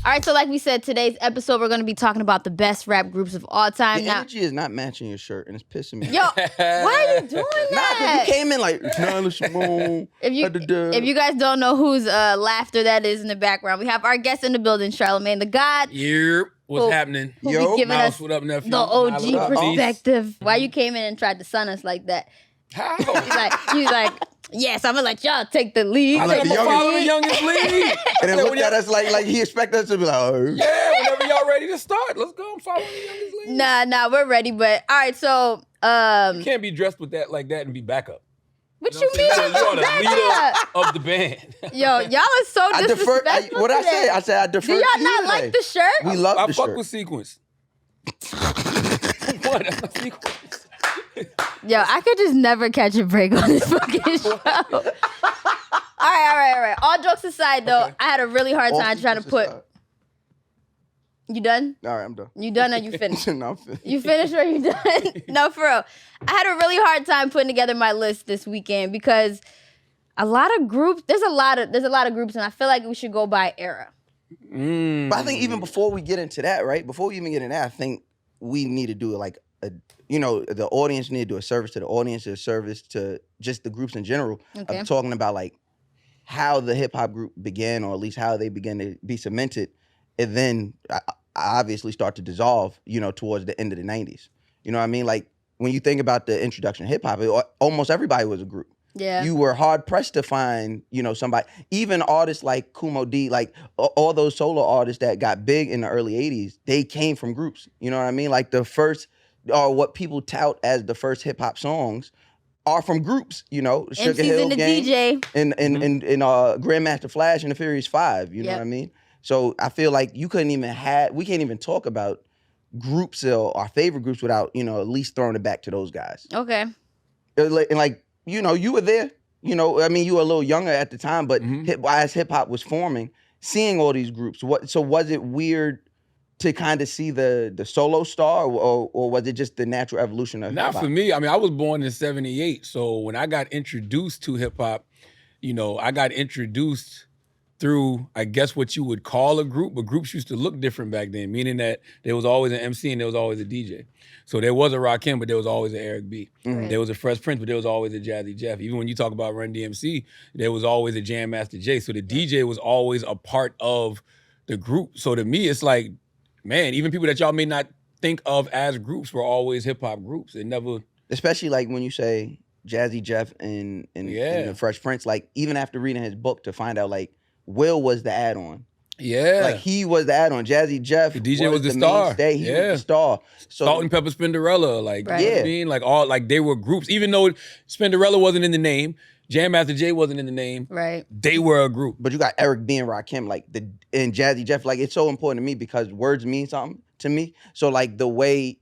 All right, so like we said, today's episode, we're going to be talking about the best rap groups of all time. The energy is not matching your shirt, and it's pissing me Yo, off. why are you doing that? Nah, because you came in like, Nyla Symone. If you guys don't know whose laughter that is in the background, we have our guest in the building, Charlamagne Tha God. What's happening? Who be giving us what up, nephew? the OG Nyla, perspective. Why you came in and tried to sun us like that? How? He's like, yes, I'm gonna let y'all take the lead. I like I'm gonna follow the youngest lead. And then looked at us like he expected us to be like, oh. Yeah, whenever y'all ready to start, let's go. I'm following the youngest lead. Nah, we're ready. But all right, so You can't be dressed with that like that and be backup. what you mean? You are the Back leader up. of the band. Yo, y'all are so disrespectful. What I today. say? I said I defer. Do y'all to you not today. like the shirt? We love I the fuck shirt. with Sequence. What? That's not Sequence. Yo, I could just never catch a break on this fucking show. All right. All jokes aside, though, Okay. I had a really hard time trying to put. You done? All right, I'm done. You done or you finished? No, I'm finished. You finished or you done? No, for real. I had a really hard time putting together my list this weekend because a lot of groups. There's a lot of groups, and I feel like we should go by era. But I think even before we get into that, right? Before we even get into that, I think we need to do like the audience need to do a service to the audience, a service to just the groups in general. Okay. I'm talking about like how the hip hop group began, or at least how they began to be cemented, and then I obviously start to dissolve, towards the end of the 90s. You know what I mean? Like when you think about the introduction of hip hop, almost everybody was a group. Yeah. You were hard pressed to find, somebody, even artists like Kumo D, like all those solo artists that got big in the early 80s, they came from groups. You know what I mean? Like the first, or what people tout as the first hip hop songs are from groups, Sugar MC's Hill and the Gang, DJ. and Grandmaster Flash and the Furious Five, you know what I mean? So I feel like we can't even talk about groups or our favorite groups without, at least throwing it back to those guys. Okay. And like, you were there. You were a little younger at the time, but as hip hop was forming, seeing all these groups, so was it weird to kind of see the solo star, or was it just the natural evolution of hip hop? Not for me. I mean, I was born in '78, so when I got introduced to hip hop, I got introduced through, I guess, what you would call a group, but groups used to look different back then, meaning that there was always an MC and there was always a DJ. So there was a Rakim, but there was always an Eric B. Mm-hmm. There was a Fresh Prince, but there was always a Jazzy Jeff. Even when you talk about Run DMC, there was always a Jam Master Jay. So the DJ was always a part of the group. So to me, it's like, man, even people that y'all may not think of as groups were always hip hop groups. It never... Especially like when you say Jazzy Jeff and the Fresh Prince, like even after reading his book to find out like Will was the add-on. Yeah. Like he was the add-on. Jazzy Jeff the DJ was the star. Mainstay. He was the star. So Salt and Pepper Spinderella, like, Right. you know what I mean? Like, all, like, they were groups. Even though Spinderella wasn't in the name, Jam Master Jay wasn't in the name, Right. they were a group. But you got Eric B and Rakim, and Jazzy Jeff. Like it's so important to me because words mean something to me. So like the way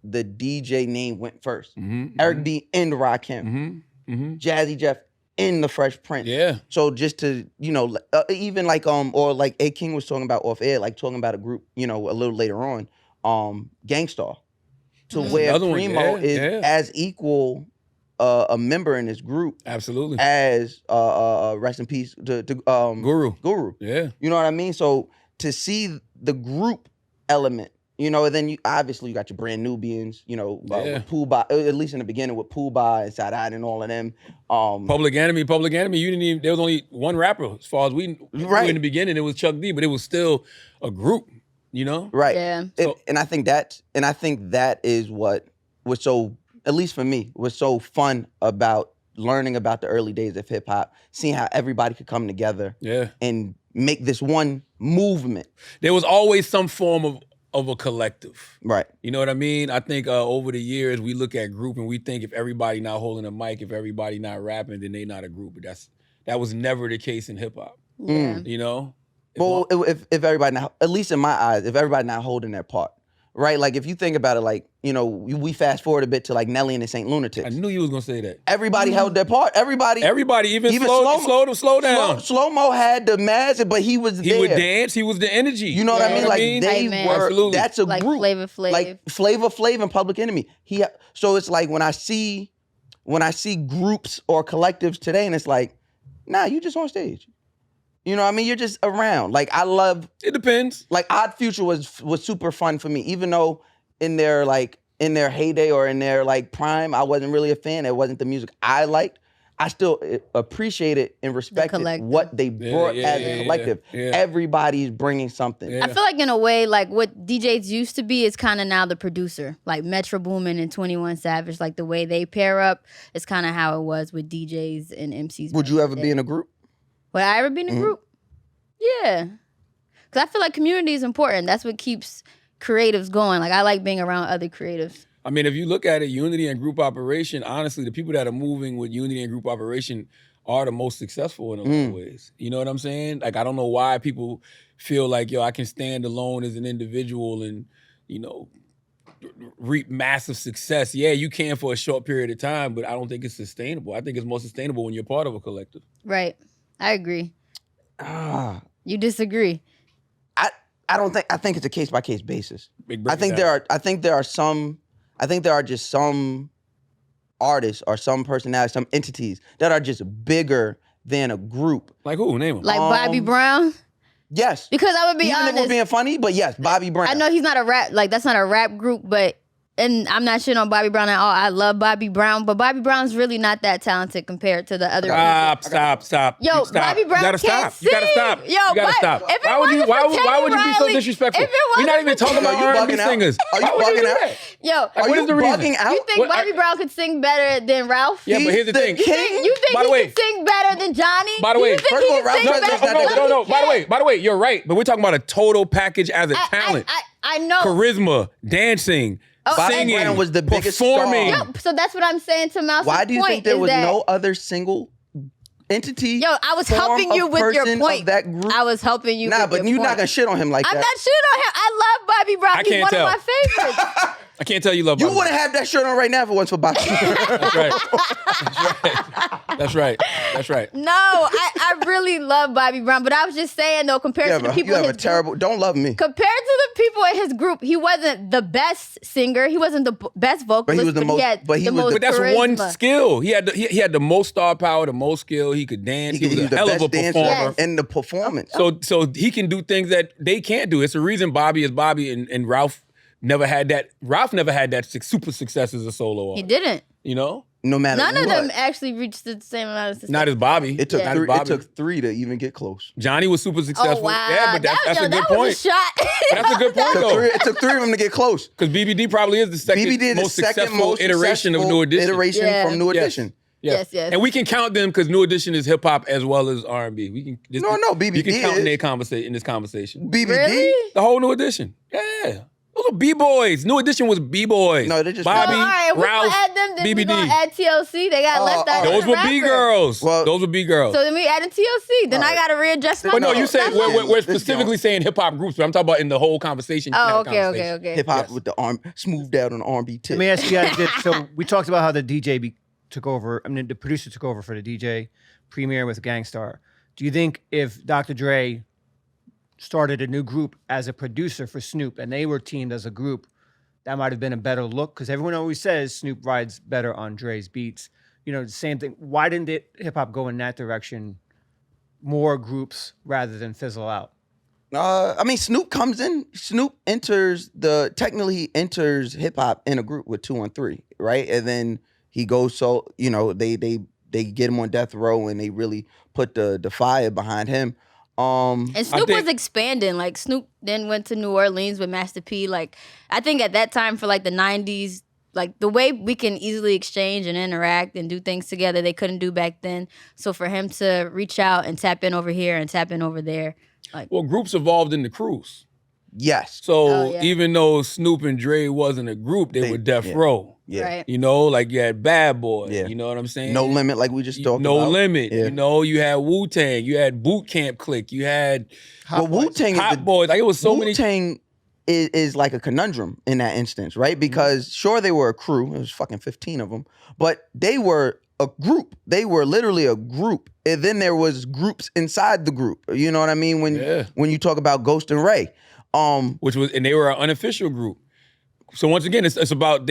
the DJ name went first, Eric B and Rakim, Jazzy Jeff in the Fresh Prince. Yeah. So just to even like or like A King was talking about off air, like talking about a group, a little later on, Gangstar, to where Another one, Primo yeah, is yeah. as equal a member in this group Absolutely. as rest in peace to Guru. You Yeah. know what I mean? So to see the group element, and then you got your brand Nubians, with Pooh Bah, at least in the beginning with Pooh Bah and Sadat and all of them. Public Enemy, you didn't even, there was only one rapper as far as we knew in the beginning, it was Chuck D, but it was still a group, Right. Yeah. And I think that is what was so, at least for me, was so fun about learning about the early days of hip hop, seeing how everybody could come together and make this one movement. There was always some form of a collective. Right. You know what I mean? I think over the years, we look at group and we think if everybody not holding a mic, if everybody not rapping, then they not a group. But that was never the case in hip hop. Yeah. Well, if everybody not, at least in my eyes, if everybody not holding their part, right? Like if you think about it, like, we fast forward a bit to like Nelly and the Saint Lunatics. I knew you was gonna say that. Everybody held their part. Everybody, even slow down. Slow-mo had the mask, but he was there. He would dance. He was the energy. You know what I mean? Like they Hey, man. were. Absolutely. That's a Like group. Flavor Flav. Like Flavor Flav and Public Enemy. So it's like when I see groups or collectives today, and it's like, nah, you just on stage. You know what I mean? You're just around. Like I love. It depends. Like Odd Future was super fun for me, even though in their heyday or in their like prime, I wasn't really a fan. It wasn't the music I liked. I still appreciated and respected what they brought as a collective. Yeah. Everybody's bringing something. I feel like in a way, like what DJs used to be is kind of now the producer. Like Metro Boomin and 21 Savage, like the way they pair up is kind of how it was with DJs and MCs. Would you ever be in a group? Would I ever be in a group? Yeah. Because I feel like community is important. That's what keeps creatives going. Like I like being around other creatives. I mean, if you look at it, unity and group operation, honestly, the people that are moving with unity and group operation are the most successful in a lot of ways. You know what I'm saying? Like, I don't know why people feel like, yo, I can stand alone as an individual and, you know, reap massive success. Yeah, you can for a short period of time, but I don't think it's sustainable. I think it's more sustainable when you're part of a collective. Right. I agree. You disagree? I don't think. I think it's a case by case basis. I think there are just some artists or some personalities, some entities that are just bigger than a group. Like who? Name them. Like Bobby Brown? Yes. Because I would be Even honest. if we're being funny, but yes, Bobby Brown. I know he's not a rap, like that's not a rap group, but, and I'm not shitting on Bobby Brown at all. I love Bobby Brown, but Bobby Brown's really not that talented compared to the other people. Stop. Yo, Stop. Bobby Brown You gotta can't stop. You gotta sing. stop. Yo, you gotta stop. if it Why would you? wasn't for Why would you be so Teddy disrespectful? Riley, if it We're not wasn't even for talking about Teddy Riley- R&B Are you bugging out? singers. Are you Why would bugging do out? that? Yo, Like, Are what you is the reason? bugging out? you think Bobby Brown could sing better than Ralph? Yeah, but here's the thing. You think By the he way- could sing better than Johnny? By the way, you think first he of all, could Ralph sing Brown better is than not that No. By the way, you're right. But we're talking about a total package as a talent. I know. Charisma, dancing, Bobby singing, Brown was the biggest performing. star. Yo, so that's what I'm saying to Mouse's point. Why do you think there is was that- no other single entity? Yo, I was form helping you of with your person point. Of that group? I was helping you Nah, with but your you're point. not gonna shit on him like I'm that. not shitting on him. I love Bobby Brown. I He's can't one tell. of my favorites. I can't tell you love You Bobby. wouldn't have that shirt on right now if it wasn't for Bobby. That's right. That's right. No, I really love Bobby Brown, but I was just saying though, compared to the people you in have his a terrible. Don't love me. compared to the people in his group, he wasn't the best singer. He wasn't the best vocalist. But he was the most- had but he the was most the- But that's charisma. one skill. He had the most star power, the most skill. He could dance. He was a the hell of a best dancer performer. in the performance. So he can do things that they can't do. It's the reason Bobby is Bobby and Ralph never had that. Ralph never had that super success as a solo He artist. didn't. You know, No matter None of what. them actually reached the same amount of success. not as Bobby. It took Yeah. three. Bobby. It took three to even get close. Johnny was super successful. Oh wow! Yeah, but that's a good that point. was a shot. That's a good point though. It took three of them to get close. Because BBD probably is the second BBD most successful iteration of New Edition. iteration Yeah. from New Yes. Edition. Yes. And we can count them because New Edition is hip hop as well as R&B. We can just, No, BBD You can count in is. in this conversation. BBD. Really? The whole New Edition. Yeah. Those are B-boys. New Edition was B-boys. No, they just- Bobby, All right, we're Ralph, gonna add them. Then BBD. we're gonna add TLC. They got left out. Those as a were rapper. B-girls. Well- Those were B-girls. So then we added TLC. Then I All right. gotta readjust my. but no, you notes. said That's we're This specifically saying hip-hop groups, but I'm talking about in the whole conversation. you can Oh, have a okay. conversation. Hip hop Yes. with the arm smoothed out on the R&B tip. Let me ask you guys this. So we talked about how the DJ took over. I mean, the producer took over for the DJ Premier with Gangstar. Do you think if Dr. Dre started a new group as a producer for Snoop and they were teamed as a group, that might have been a better look? Because everyone always says Snoop rides better on Dre's beats. You know, the same thing. Why didn't hip hop go in that direction? More groups rather than fizzle out. I mean, Snoop comes in. Snoop technically enters hip hop in a group with 213, right? And then he goes. So they get him on death row and they really put the fire behind him. And Snoop was expanding. Like Snoop then went to New Orleans with Master P. Like I think at that time for like the 90s, like the way we can easily exchange and interact and do things together, they couldn't do back then. So for him to reach out and tap in over here and tap in over there, like Well, groups evolved into crews. Yes. So Oh, yeah. even though Snoop and Dre wasn't a group, they were Death Row. Yeah. right. You know, like you had Bad Boy. Yeah. You know what I'm saying? No Limit, like we just talked about. No Limit. Yeah. You know, you had Wu-Tang. You had Boot Camp Clique. You had Well, Wu-Tang is Hot Boys. Like it was so many. Wu-Tang is like a conundrum in that instance, right? Because sure, they were a crew. It was fucking 15 of them. But they were a group. They were literally a group. And then there was groups inside the group. You know what I mean? When you talk about Ghost and Ray. Which was, and they were an unofficial group. So once again, it's about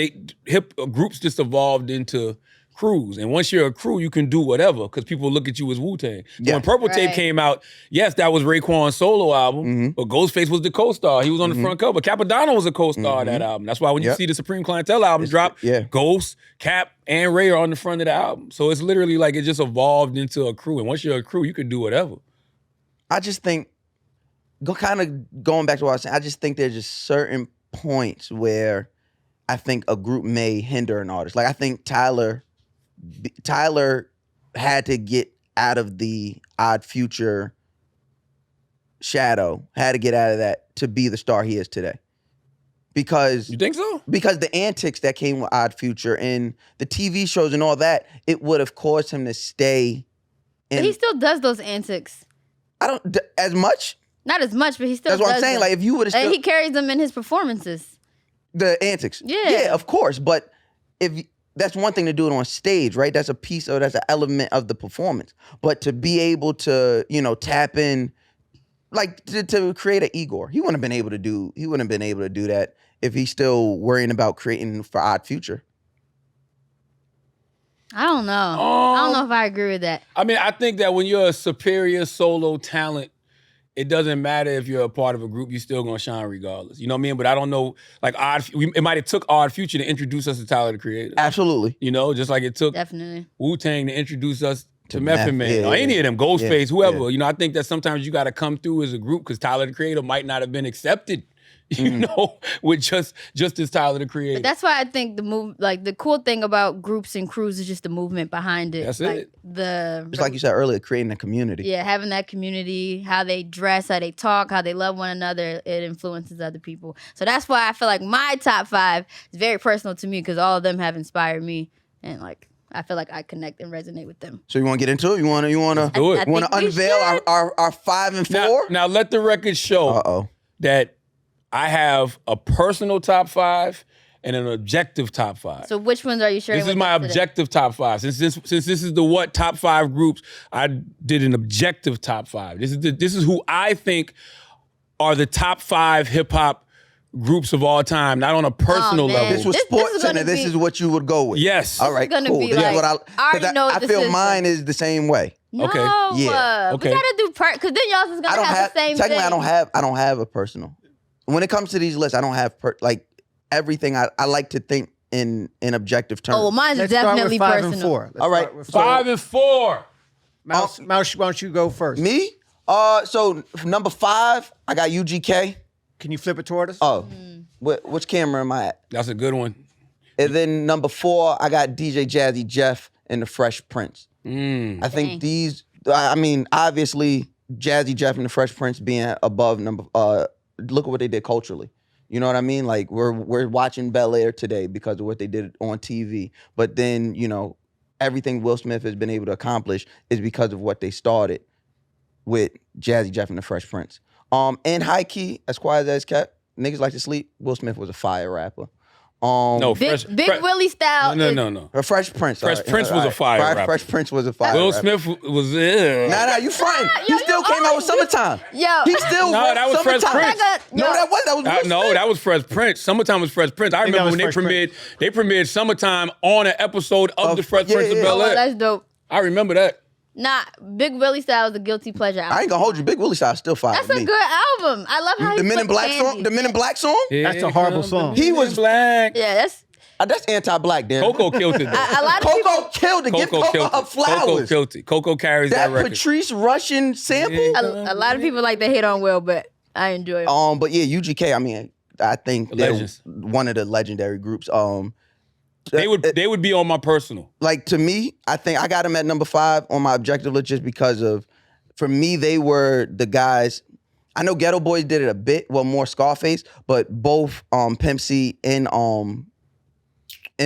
groups just evolved into crews. And once you're a crew, you can do whatever because people look at you as Wu-Tang. So Yeah. when Purple Tape Right. came out, yes, that was Raekwon's solo album, but Ghostface was the co-star. He was on the front cover. Capadonna was a co-star of that album. That's why when you Yep. see the Supreme Clientele album drop, yeah. Ghost, Cap, and Ray are on the front of the album. So it's literally like it just evolved into a crew. And once you're a crew, you can do whatever. I just think, going back to what I was saying, I just think there's just certain points where I think a group may hinder an artist. Like I think Tyler had to get out of the Odd Future shadow, had to get out of that to be the star he is today. Because You think so? because the antics that came with Odd Future and the TV shows and all that, it would have caused him to stay. But he still does those antics. As much. Not as much, but he still That's does what I'm saying. them. Like if you would have And still he carries them in his performances. the antics, Yeah. of course. But that's one thing to do it on stage, right? That's that's an element of the performance. But to be able to, tap in, like to create an Igor, he wouldn't have been able to do that if he's still worrying about creating for Odd Future. I don't know. I don't know if I agree with that. I mean, I think that when you're a superior solo talent, it doesn't matter if you're a part of a group, you're still gonna shine regardless. You know what I mean? But I don't know, like it might have took Odd Future to introduce us to Tyler the Creator. Absolutely. Just like it took Definitely. Wu-Tang to introduce us to Meth, Method Man, yeah, or any of them, Ghostface, yeah, whoever. yeah. I think that sometimes you gotta come through as a group because Tyler the Creator might not have been accepted, with just as Tyler the Creator. But that's why I think the cool thing about groups and crews is just the movement behind it. That's like it. Just like you said earlier, creating a community. Yeah, having that community, how they dress, how they talk, how they love one another, it influences other people. So that's why I feel like my top 5 is very personal to me because all of them have inspired me, and like I feel like I connect and resonate with them. So you want to get into it? You want to do it. I think we unveil our 5 and 4? Now let the record show that I have a personal top 5 and an objective top 5. So which ones are you sharing? This is with my us today? objective top 5. Since this is the what top 5 groups, I did an objective top 5. This is who I think are the top 5 hip hop groups of all time, not on a personal man. level. This was This Sports is Center. gonna This be- is what you would go with. Yes. All right, gonna cool. be This is like- what I already know what I this feel is. mine is the same way. No, Okay. Yeah. Okay. We gotta do because then y'all is gonna have the same technically thing. I don't have a personal. When it comes to these lists, I don't have everything. I like to think in objective terms. Oh, well, mine's Let's definitely start with 5 personal. and 4. Let's All right. start with 5 and 4. Mouse, why don't you go first? Me? So number 5, I got UGK. Can you flip it toward us? Oh, which camera am I at? That's a good one. And then number 4, I got DJ Jazzy Jeff and the Fresh Prince. I think Dang. these. I mean, obviously, Jazzy Jeff and the Fresh Prince being above number. Look at what they did culturally. You know what I mean? Like we're watching Bel Air today because of what they did on TV. But then everything Will Smith has been able to accomplish is because of what they started with Jazzy Jeff and the Fresh Prince. And high key, as quiet as kept, niggas like to sleep. Will Smith was a fire rapper. No, Big Willie style. No. A Fresh Prince. Fresh Prince was a fire rapper. Fresh Prince was a fire Will rapper. Smith was Nah, you frontin'. He Yo, still you came out with always- Summertime. Yo. He still No, wrote that was Fresh Summertime. Prince. No, that was Will No, Smith. that was Fresh Prince. Summertime was Fresh Prince. I think that remember when was they Fresh premiered Summertime on an episode of the Fresh Prince of yeah. Bel Oh, Air. that's dope. I remember that. Nah, Big Willie style is a guilty pleasure album. I ain't gonna hold you. Big Willie style still fire That's with a me. good album. I love how The he Men in put Black candy. song. The Men in Black song. That's a horrible song. He was black. Yeah, That's anti-black, Dan. Coco killed it. a lot of people. Coco killed it. Give Coco Coco killed her it. Coco flowers. killed it. Coco carries that That record. Patrice Russian sample. Yeah. A lot of people like to hate on Will, but I enjoy it. But yeah, UGK. I mean, I think they're Legends. one of the legendary groups. They would be on my personal. Like to me, I think I got them at number 5 on my objective list just because of, for me, they were the guys. I know Ghetto Boys did it a bit, well, more Scarface, but both Pimp C and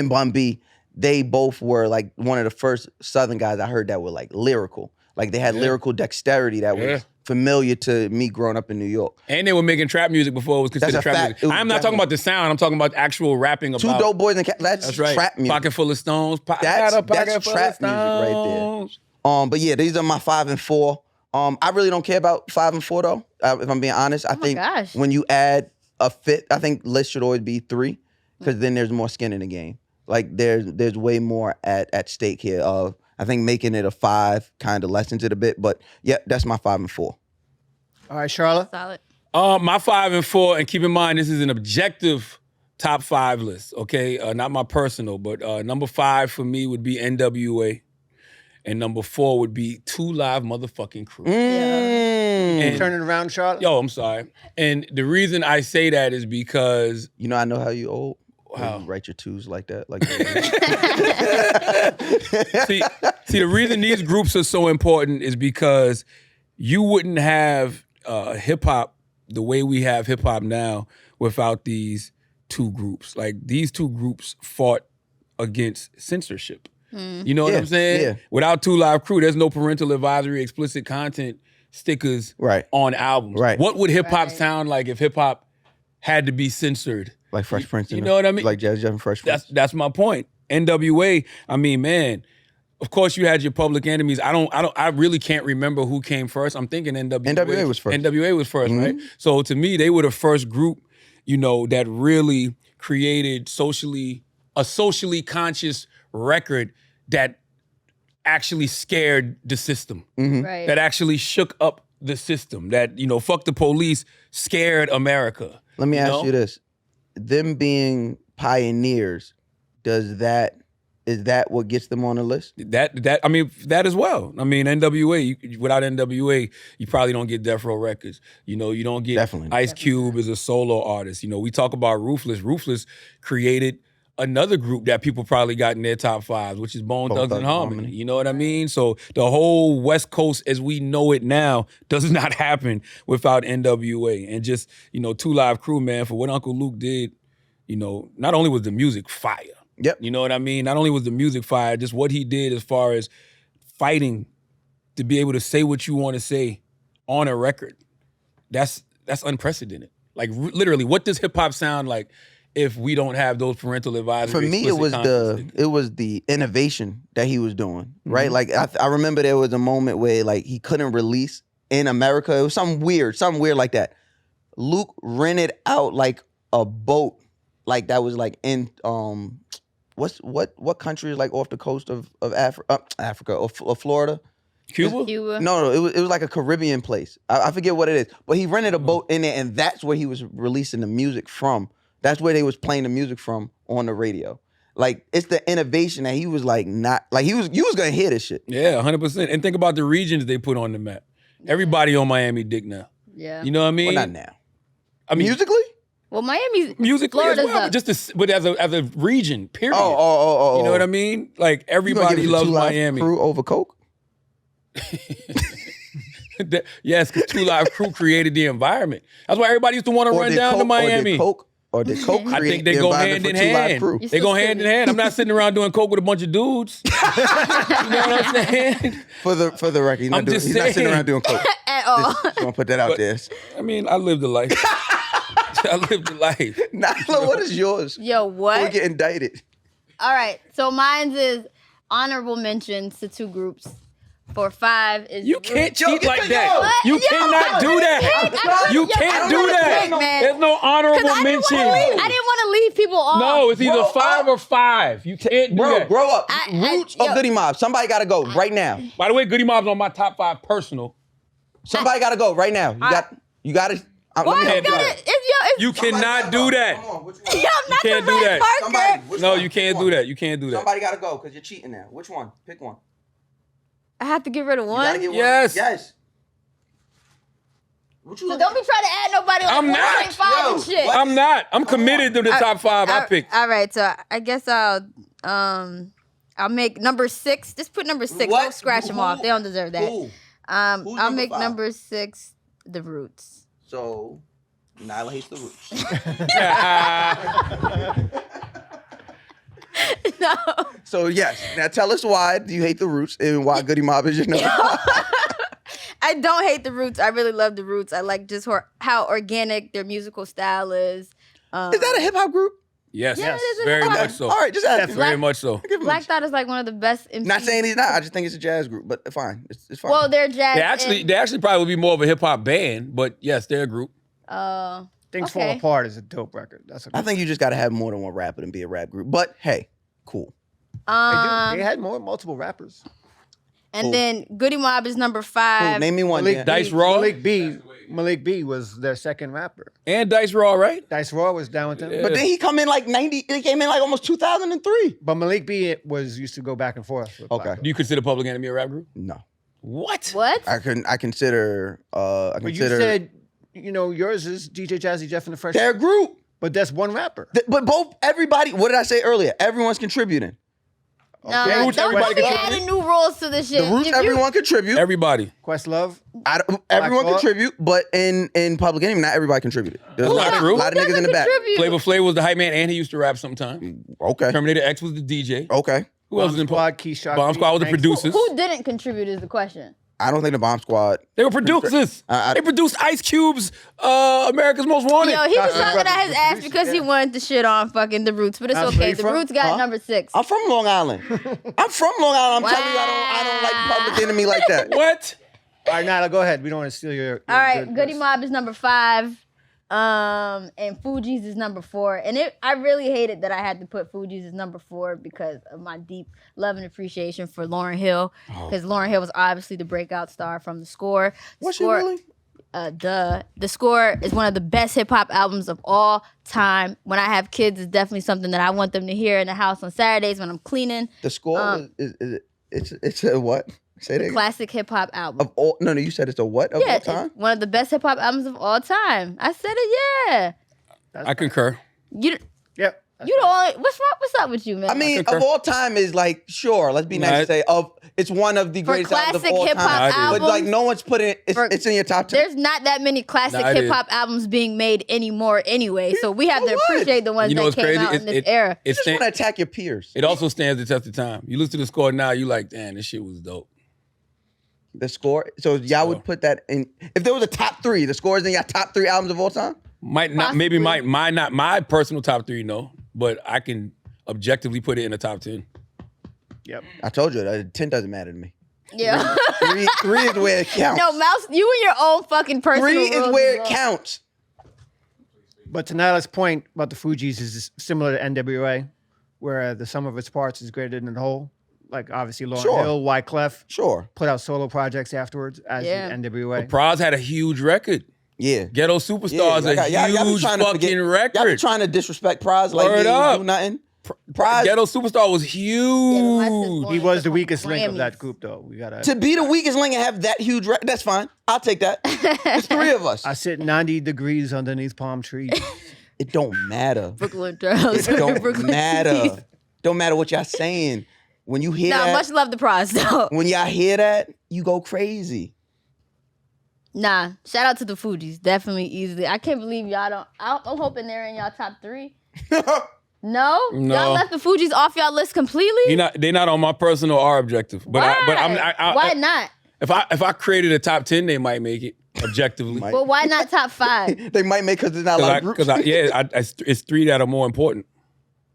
Bun B, they both were like one of the first Southern guys I heard that were like lyrical. Like they had lyrical dexterity that was familiar to me growing up in New York. And they were making trap music before it was considered That's a trap fact. music. It was I'm not talking about the sound. I'm talking about actual rapping Two about. Dope Boys and that's That's right. trap music. Pocket full of stones. I That's- got a pocket that's full trap of music right there. stones. But yeah, these are my 5 and 4. I really don't care about 5 and 4 though. If I'm being honest, I think gosh. when you add a fifth, I think list should always be 3 because then there's more skin in the game. Like there's way more at stake here. I think making it a 5 kind of lessens it a bit, but yeah, that's my 5 and 4. All right, Charlotte. Solid. My 5 and 4, and keep in mind this is an objective top 5 list, okay? Not my personal, but number 5 for me would be NWA, and number 4 would be 2 Live motherfucking Crew. And, Turn it around, Charlotte. Yo, I'm sorry. And the reason I say that is because you know, I know how you old. Wow. You write your 2s like that. see, the reason these groups are so important is because you wouldn't have hip hop the way we have hip hop now without these 2 groups. Like these 2 groups fought against censorship. You know what I'm saying? Yeah. Without 2 Live Crew, there's no parental advisory, explicit content stickers on albums. Right. What would hip hop sound like if hip hop had to be censored? Like Fresh Prince. You know what I mean? Like Jazz Jeff and Fresh Prince. That's my point. NWA, I mean, man, of course you had your Public Enemies. I really can't remember who came first. I'm thinking NWA. NWA was first. NWA was 1st, right? So to me, they were the first group, you know, that really created a socially conscious record that actually scared the system. Right. That actually shook up the system. That, you know, fuck the police, scared America. Let me ask you this. Them being pioneers, is that what gets them on the list? I mean, that as well. I mean, NWA, without NWA, you probably don't get Death Row Records. You know, you don't get Ice Cube as a solo artist. You know, we talk about Ruthless. Ruthless created another group that people probably got in their top 5s, which is Bone Thugs and Harmony. You know what I mean? So the whole West Coast as we know it now does not happen without NWA. And just, you know, 2 Live Crew, man, for what Uncle Luke did, you know, not only was the music fire. Yep. You know what I mean? Not only was the music fire, just what he did as far as fighting to be able to say what you want to say on a record. That's unprecedented. Like literally, what does hip hop sound like if we don't have those parental advisories? For me, it was the innovation that he was doing, right? Like I remember there was a moment where like he couldn't release in America. It was something weird like that. Luke rented out like a boat, like that was like in what country is like off the coast of Africa or Florida? Cuba? No, it was like a Caribbean place. I forget what it is, but he rented a boat in there, and that's where he was releasing the music from. That's where they was playing the music from on the radio. Like, it's the innovation that he was like not, like you was gonna hear this shit. Yeah, 100%. And think about the regions they put on the map. Everybody on Miami dick now. Yeah. You know what I mean? Well, not now. I mean, musically? Well, Miami's musically as Florida's well, up. but just as a region, period. Oh. You know what I mean? Like, everybody loves Miami. Crew over Coke? Yes, because 2 Live Crew created the environment. That's why everybody used to want to run down to Miami. Or did Coke I think they create the go hand environment in for 2 Live hand. Crew? They go hand in hand. I'm not sitting around doing coke with a bunch of dudes. You know what I'm saying? For the record, he's not sitting around doing Coke. At all. Just gonna put that out there. I mean, I lived a life. I lived a life. Nyla, what is yours? Yo, what? We get indicted. All right, so mine's is honorable mentions to 2 groups. For 5 is You can't cheat like that. What? You Yo, cannot do that. You can't do that. There's no honorable mention. I didn't want to leave people off. No, it's either 5 or 5. You can't do that. Grow up. Roots or Goody Mob? Somebody gotta go right now. By the way, Goody Mob's on my top 5 personal. Somebody gotta go right now. You gotta. You cannot do that. Come on, which one? I'm not can't the do right that. Parker. No, you can't do that. You can't do that. Somebody gotta go because you're cheating now. Which one? Pick one. I have to get rid of You gotta one. get one. Yes. Yes. What you So don't be trying to add nobody like I'm not. 1.5 and shit. What? I'm not. I'm committed to the top 5 I picked. All right, so I guess I'll make number 6. Just put number 6. What? Don't scratch them off. They don't deserve that. Who? I'll number make 5? number 6 the Roots. So, Nyla hates the Roots. No. So yes, now tell us why do you hate the Roots and why Goody Mob is your number 5? I don't hate the Roots. I really love the Roots. I like just how organic their musical style is. Is that a hip hop group? Yes, Yeah, it is a very hip-hop. much so. All right, just ask. Very much so. Black Thought is like one of the best MCs. Not saying he's not. I just think it's a jazz group, but fine. It's fine. Well, they're jazz. They actually probably would be more of a hip hop band, but yes, they're a group. Things Okay. Fall Apart is a dope record. That's a I think you just got to have more than one rapper and be a rap group. But hey, Cool. They had multiple rappers. And Cool. then Goody Mob is number Cool. 5. Name me one. Malik Dan. Dice Raw Malik B was their second rapper. and Dice Raw, right? Dice Raw was down with them. Yeah. But then he come in like 90. He came in like almost 2003. But Malik B used to go back and forth. With Okay. Pac. Do you consider Public Enemy a rap group? No. What? What? I consider. But you said, yours is DJ Jazzy Jeff and the Fresh. they're a group. But that's one rapper. But everybody. What did I say earlier? Everyone's contributing. No, Okay. Roots, don't everybody be contribute. adding new rules to this shit. The Roots, If you- everyone contribute. Everybody. Questlove. Everyone Thought. contribute, but in Public Enemy, not everybody contributed. There's a That's lot, not true. a lot of niggas in the back. Contribute. Flavor Flav was the hype man, and he used to rap sometimes. Okay. Terminator X was the DJ. Okay. Who else Bomb was in Squad, Keyshawn. Bomb Squad was the producers. Who didn't contribute is the question. I don't think the Bomb Squad. They were producers. I- They produced Ice Cube's America's Most Wanted. Yo, he was That's talking right. out his ass Producer, because he yeah. wanted to shit on fucking the Roots, but it's That's where okay. you The from? Roots got Huh? number 6. I'm from Long Island. I'm from Long Island. I'm telling you, I don't like Public Enemy like that. What? All right, Nyla, go ahead. We don't want to steal your All right, good Goody list. Mob is number 5. And Fugees is number 4. And I really hated that I had to put Fugees as number 4 because of my deep love and appreciation for Lauryn Hill. Because Lauryn Hill was obviously the breakout star from The Score. Was she Score, really? The Score is one of the best hip hop albums of all time. When I have kids, it's definitely something that I want them to hear in the house on Saturdays when I'm cleaning. The Score it's a what? Say that again. Classic hip hop album. Of all? No, you said it's a what of Yeah, all it's time? one of the best hip hop albums of all time. I said it, yeah. I concur. You Yep. the only what's wrong? What's up with you, man? I mean, concur. of all time is like sure. Let's be nice to say it's one of the For greatest albums of classic all hip-hop time. albums- But like no one's putting it. For- It's in your top 10. there's not that many classic Nah, it hip hop albums being made anymore anyway. So we have to For what? appreciate the ones You know that what's came crazy? out in this era. It, You just stand- want to attack your peers. it also stands the test of time. You listen to The Score now, you like, damn, this shit was dope. The Score. So y'all would put that in. If there was a top 3, The Score is in your top 3 albums of all time. Might not, maybe Possibly. not my personal top 3, no, but I can objectively put it in the top 10. Yep. I told you 10 doesn't matter to me. Yeah. Three is where it counts. No, Mouse, you and your own fucking personal 3 is rules where as it well. counts. But to Nyla's point about the Fugees is similar to NWA, where the sum of its parts is greater than the whole. Like obviously Lauryn Sure. Hill, Wyclef Sure. put out solo projects afterwards as Yeah. the NWA. Praz had a huge record. Yeah. Ghetto Superstars, y'all be a huge trying to fucking forget- record. Y'all be trying to disrespect Prize like he Word ain't up. do nothing. Prize Ghetto Superstar was my huge. sister- He was the Grammys. weakest link of that group, though. We gotta. to be the weakest link and have that huge record, that's fine. I'll take that. It's 3 of us. I sit 90 degrees underneath palm trees. It don't matter. Brooklyn Girls. It don't Brooklyn matter. Tees. Don't matter what y'all saying. When you hear Nah, that, much love the prize though. when y'all hear that, you go crazy. Nah, shout out to the Fugees. Definitely easily. I can't believe y'all don't. I'm hoping they're in y'all top 3. No? No. Y'all left the Fugees off y'all list completely? They're not on my personal or objective. But Why? Why not? If I created a top 10, they might make it objectively. Might. But why not top 5? They might make because there's not a lot of groups. It's 3 that are more important.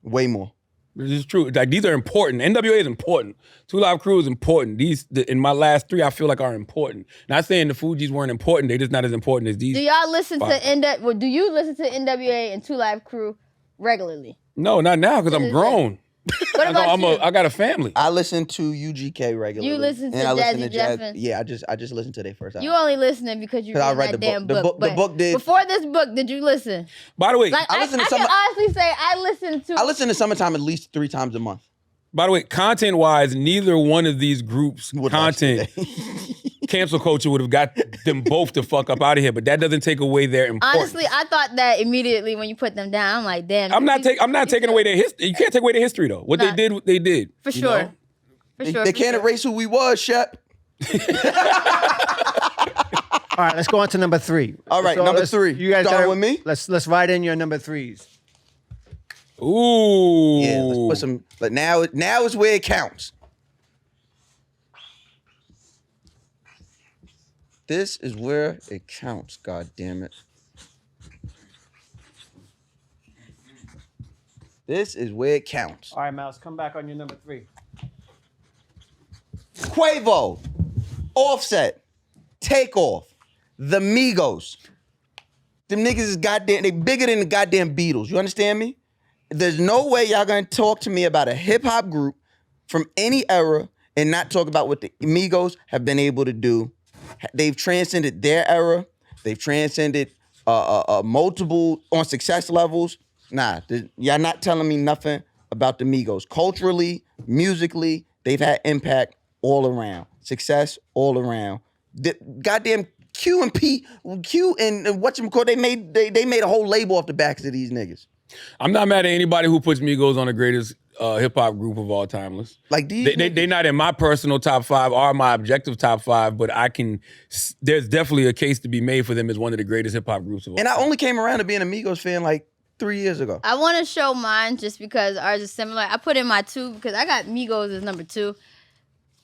Way more. This is true. Like these are important. NWA is important. 2 Live Crew is important. In my last 3, I feel like are important. Not saying the Fugees weren't important. They're just not as important as these. Do y'all listen Fine. to do you listen to NWA and 2 Live Crew regularly? No, not now because I'm is grown. What about you? I got a family. I listen to UGK regularly. You listen to and I listen Jazzy to Jazz. Jeff and- Yeah, I just listened to their first album. You only listening because you 'Cause I read read that the damn book. book. The but book did- Before this book, did you listen? By the way, Like I I listen to can some- honestly say I listen to Summertime at least 3 times a month. content-wise, neither one of these groups' Would content, cancel culture would have got them both to fuck up out of here. But that doesn't take away their importance. Honestly, I thought that immediately when you put them down. I'm like, damn. I'm not taking away their history. You can't take away their history though. What Nah. they did. For you sure. know? For They, sure. they for can't sure. erase who we was, Shep. All right, let's go on to number 3. All right, number 3. You guys Start gotta- with me? Let's write in your number 3s. Ooh. Yeah, let's put some. But now is where it counts. This is where it counts. God damn it. This is where it counts. All right, Mouse, come back on your number 3. Quavo, Offset, Takeoff, The Migos. Them niggas is goddamn. They bigger than the goddamn Beatles. You understand me? there's no way y'all gonna talk to me about a hip hop group from any era and not talk about what the Migos have been able to do. They've transcended their era. They've transcended multiple on success levels. Nah, y'all not telling me nothing about the Migos. Culturally, musically, they've had impact all around. Success all around. Goddamn Q and whatchamacallit, they made a whole label off the backs of these niggas. I'm not mad at anybody who puts Migos on the greatest hip hop group of all time list. Like they not in my personal top 5 or my objective top 5, but there's definitely a case to be made for them as one of the greatest hip hop groups of all time. And I only came around to being a Migos fan like 3 years ago. I want to show mine just because ours is similar. I put in my 2 because I got Migos as number 2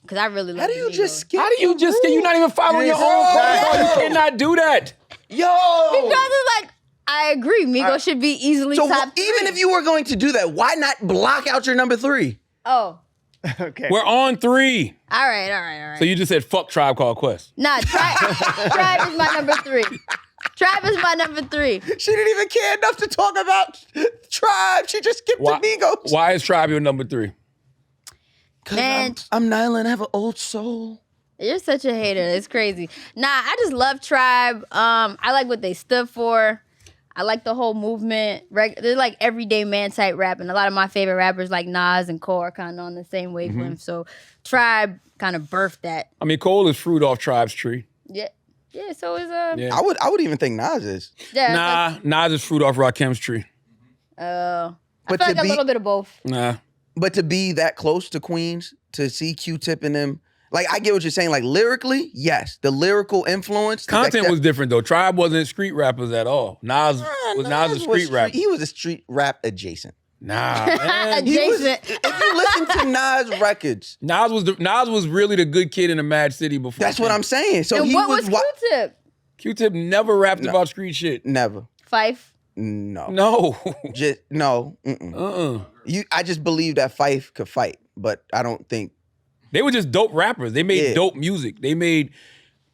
because I really love How do you Migos. just skip? How do you just skip? You're not even following your own protocol. You cannot do that. Yo! Because it's like, I agree. Migos should be easily So top 3. even if you were going to do that, why not block out your number 3? Oh. Okay. We're on 3. All right. So you just said fuck Tribe Called Quest. Nah, Tribe is my number 3. Tribe is my number 3. She didn't even care enough to talk about Tribe. She just skipped the Migos. Why is Tribe your number 3? Man, I'm Nyla and I have an old soul. you're such a hater. It's crazy. Nah, I just love Tribe. I like what they stood for. I like the whole movement. They're like everyday man type rap, and a lot of my favorite rappers like Nas and Cole are kind of on the same wavelength. So Tribe kind of birthed that. I mean, Cole is fruit off Tribe's tree. Yeah. So is Yeah. I would even think Nas is. yeah. Nas is fruit off Rakim's tree. I But feel to like a be- little bit of both. Nah. But to be that close to Queens, to see Q-Tip in them, like I get what you're saying. Like lyrically, yes, the lyrical influence. Content was different though. Tribe wasn't street rappers at all. Nas was a street rapper. He was a street rap adjacent. Nah, man. Adjacent. If you listen to Nas records, Nas was really the good kid in the Mad City before. that's what I'm saying. So And he what was wa- Q-Tip? Q-Tip never rapped about street shit. Never. Fife. No. No. Just no. Mm-mm. Uh-uh. I just believe that Fife could fight, but I don't think They were just dope rappers. They made Yeah. dope music. They made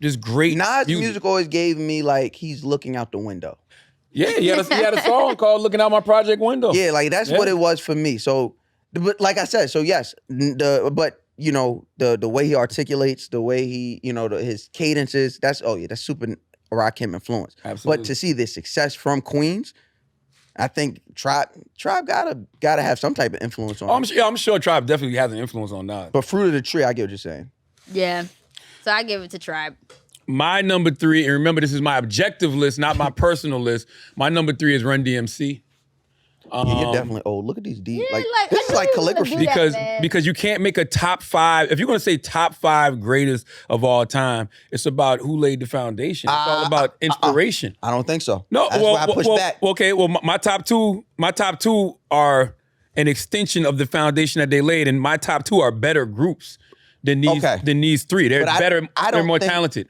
just great Nas' music always gave me like he's looking out the window. Yeah, he had a song called "Looking Out My Project Window." Yeah, like that's Yeah. what it was for me. So, but like I said, so yes, but you know the way he articulates, the way he his cadences, that's super Rakim influence. Absolutely. But to see the success from Queens, I think Tribe gotta have some type of influence on. I'm sure Tribe definitely has an influence on Nas. But Fruit of the Tree, I get what you're saying. Yeah. So I give it to Tribe. My number 3, and remember this is my objective list, not my personal list. My number 3 is Run DMC. Yeah, you're definitely old. Look at these deep. Yeah, like, This is I like knew you was calligraphy. gonna do that. Because you can't make a top 5. If you're gonna say top 5 greatest of all time, it's about who laid the foundation. It's all about inspiration. I don't think so. No, That's well, why I push well, back. Okay, well, my top two are an extension of the foundation that they laid, and my top 2 are better groups than these 3. They're But better. I They're don't more think- talented.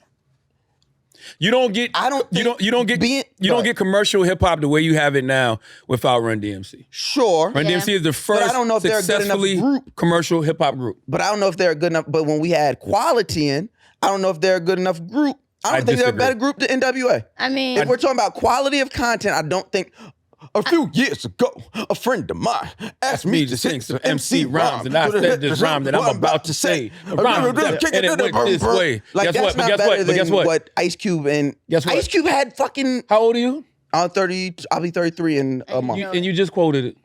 You don't get. I don't You think don't get. being- You Go don't ahead. get commercial hip hop the way you have it now without Run DMC. Sure. Run Yeah. DMC is the first I don't know if they're a good enough successfully group. commercial hip hop group. But I don't know if they're good enough. But when we had quality in, I don't know if they're a good enough group. I don't think they're a disagree. better group than NWA. I mean, If we're talking about quality of content, I don't think. A few years ago, a friend of mine asked me to sing some MC rhymes, and I said this rhyme that I'm about to say. A rhyme, and it went this way. Like Guess that's what? not But better guess than what? what Ice Cube and Guess what? Ice Cube had fucking. How old are you? I'm 30. I'll be 33 in a month. And you just quoted it.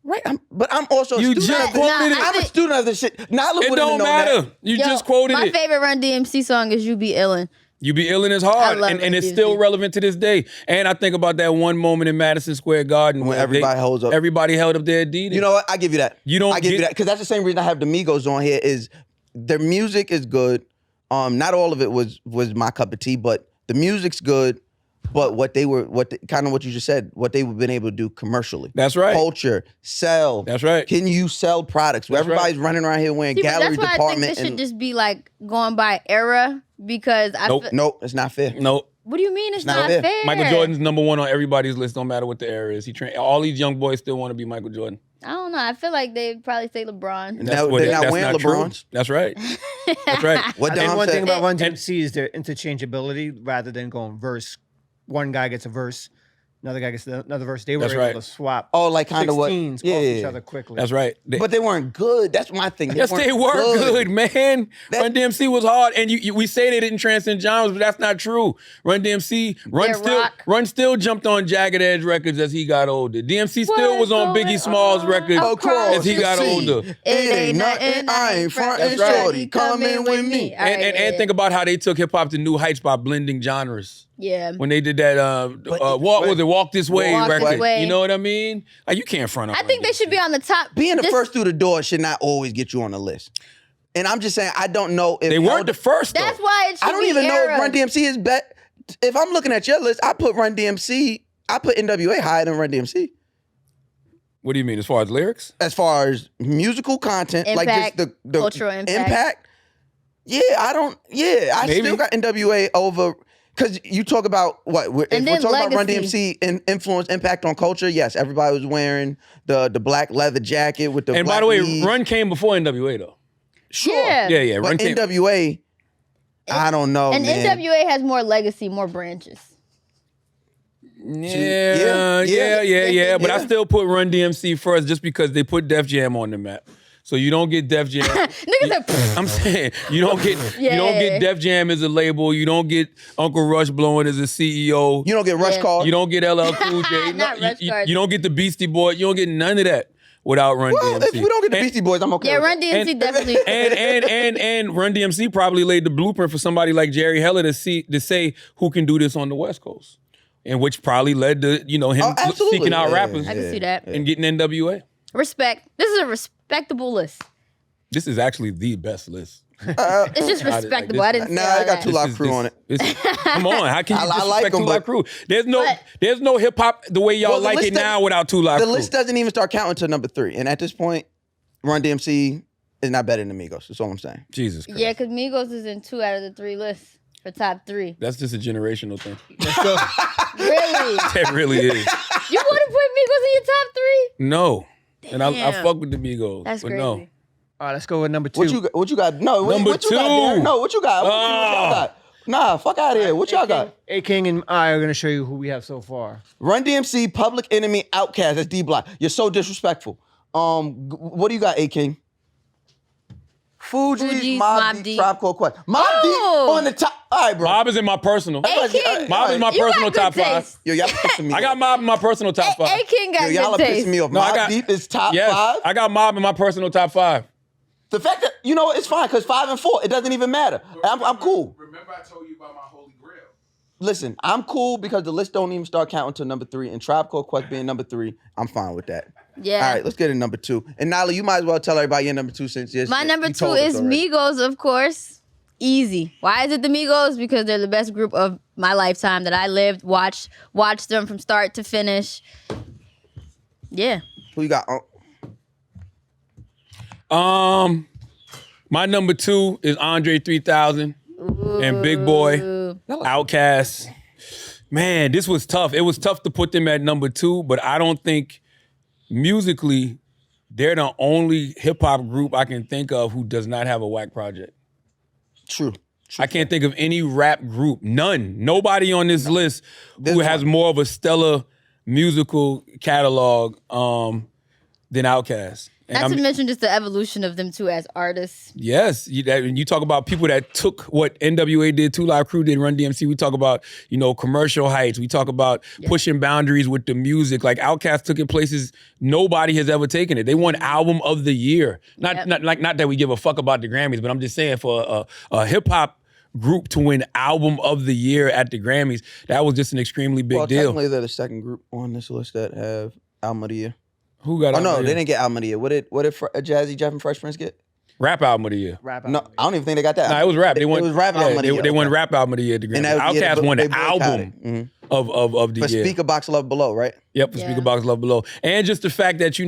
Right, but I'm also a You student. just of this. quoted it. I'm a student of this shit. Not look It what don't know matter. that. You yo, just quoted my it. favorite Run DMC song is "You Be Illin'." You Be Illin' is hard, love and Run it's DMC. still relevant to this day. And I think about that one moment in Madison Square Garden When where everybody holds up. Everybody held up their Adidas. You know what? I give you that. You don't I give you get- that because that's the same reason I have the Migos on here. Is their music is good. Not all of it was my cup of tea, but the music's good. But kind of what you just said, what they've been able to do commercially. That's right. Culture, sell. That's right. Can you sell products? Where That's right. everybody's running around here wearing See, but gallery that's why I think department. this should just be like going by era because I. Nope. Nope, it's not fair. No. What do you mean it's not not fair. fair? Michael Jordan's number 1 on everybody's list, no matter what the era is. All these young boys still want to be Michael Jordan. I don't know. I feel like they'd probably say LeBron. No, they're not wearing true. LeBrons. That's right. That's right. What I think Dom one said. thing about Run DMC is their interchangeability rather than going verse. One guy gets a verse. Another guy gets another verse. They were That's able right. to swap. Oh, like kind of what? 16s off each other quickly. That's right. But they weren't good. That's my thing. Yes, they were good, man. Run DMC was hard, and we say they didn't transcend genres, but that's not true. Run DMC, Run still jumped on Jagged Edge records as he got older. DMC still was on Biggie Smalls records as he got older. It ain't nothing. I ain't frontin', shorty. Come in with me. And think about how they took hip hop to new heights by blending genres. Yeah. When they did that, Walk This Way record. Way. You know what I mean? Like, you can't front on I think they should be on the top. Being the first through the door should not always get you on the list. And I'm just saying, I don't know if they weren't the first. Though. That's why it should I don't even know if Run DMC is bet. If I'm looking at your list, I put Run DMC. I put NWA higher than Run DMC. What do you mean, as far as lyrics? As far as musical content, impact, like just the cultural impact. Yeah, I Maybe. still got NWA over. Because you talk about what? If we're talking about Run DMC and influence, impact on culture, yes, everybody was wearing the black leather jacket with the. And black by the way, leaves. Run came before NWA though. Sure. Yeah. Run But NWA, I don't know, and man. NWA has more legacy, more branches. Yeah. But I still put Run DMC first just because they put Def Jam on the map. So you don't get Def Jam. Niggas said, I'm saying you don't get Def Jam as a label. You don't get Uncle Rush blowing as a CEO. You don't get Rush Card. You don't get LL Cool J. Not Rush Card. You don't get the Beastie Boy. You don't get none of that without Run Well, DMC. if we don't get the Beastie Boys, I'm okay. Yeah, with Run that. DMC definitely. And Run DMC probably laid the blueprint for somebody like Jerry Heller to say who can do this on the West Coast, and which probably led to him seeking out rappers I can see that. and getting NWA. Respect. This is a respectable list. This is actually the best list. It's just respectable. I didn't say all I got that. Two Live Crew on it. Come on, how can you I like disrespect them, Two Live but- Crew? There's no hip hop the way y'all Well, the like list it now without Two Live The Crew. list doesn't even start counting to number 3, and at this point, Run DMC is not better than Migos. That's all I'm saying. Jesus Christ. Yeah, because Migos is in 2 out of the 3 lists for top 3. That's just a generational thing. Really? That really is. You want to put Migos in your top 3? No. And I Damn. fuck with the Migos. That's but crazy. no. All right, let's go with number 2. What you got? No, Number what you got, Darren? two. No, what you got? What y'all got? Nah, fuck out of here. What y'all got? A King and I are going to show you who we have so far. Run DMC, Public Enemy, Outkast. That's D Block. You're so disrespectful. What do you got, A King? Fugees, Mobb Deep, Tribe Called Quest. Mobb Deep on the top. All right, bro. Mob is in my personal. A King. Mob is my You personal got top good 5. taste. Yo, y'all pissing me I got Mob in my personal top 5. A King got Yo, y'all are good pissing taste. me off. No, I Mobb got- Deep is top Yes, 5. I got Mob in my personal top 5. The fact that, you know what, it's fine, because 5 and 4, it doesn't even matter. I'm cool. Remember I told you about my holy grail. Listen, I'm cool because the list don't even start counting to number 3, and Tribe Called Quest being number 3, I'm fine with that. Yeah. All right, let's get in number 2. And Nyla, you might as well tell everybody your number 2 since My number you 2 told us is already. Migos, of course. Easy. Why is it the Migos? Because they're the best group of my lifetime that I lived, watched them from start to finish. Yeah. Who you got? My number 2 is Andre 3000 and Big Boy, Outkast. Man, this was tough. It was tough to put them at number 2, but I don't think musically they're the only hip hop group I can think of who does not have a whack project. True. I can't think of any rap group, none. Nobody on this list who There's has more of a stellar musical catalog than Outkast. And Not to mention just the evolution of them two as artists. Yes, you talk about people that took what NWA did, Two Live Crew did, Run DMC. We talk about, commercial heights. We talk about pushing boundaries with the music. Like Outkast took it places nobody has ever taken it. They won Album of the Year. Not that we give a fuck about the Grammys, but I'm just saying for a hip hop group to win Album of the Year at the Grammys, that was just an extremely big deal. Technically, they're the second group on this list that have Album of the Year. Who got? Oh no, they didn't get Album of the Year. What did Jazzy Jeff and Fresh Prince get? Rap Album of the Year. No, I don't even think they got that. No, it was rap. They won. It was Rap Album of the Year. They won Rap Album of the Year at the Grammys. Outkast won the album of the For year. Speaker Box Love Below, right? Yep, for Speaker Box Love Below. And just the fact that,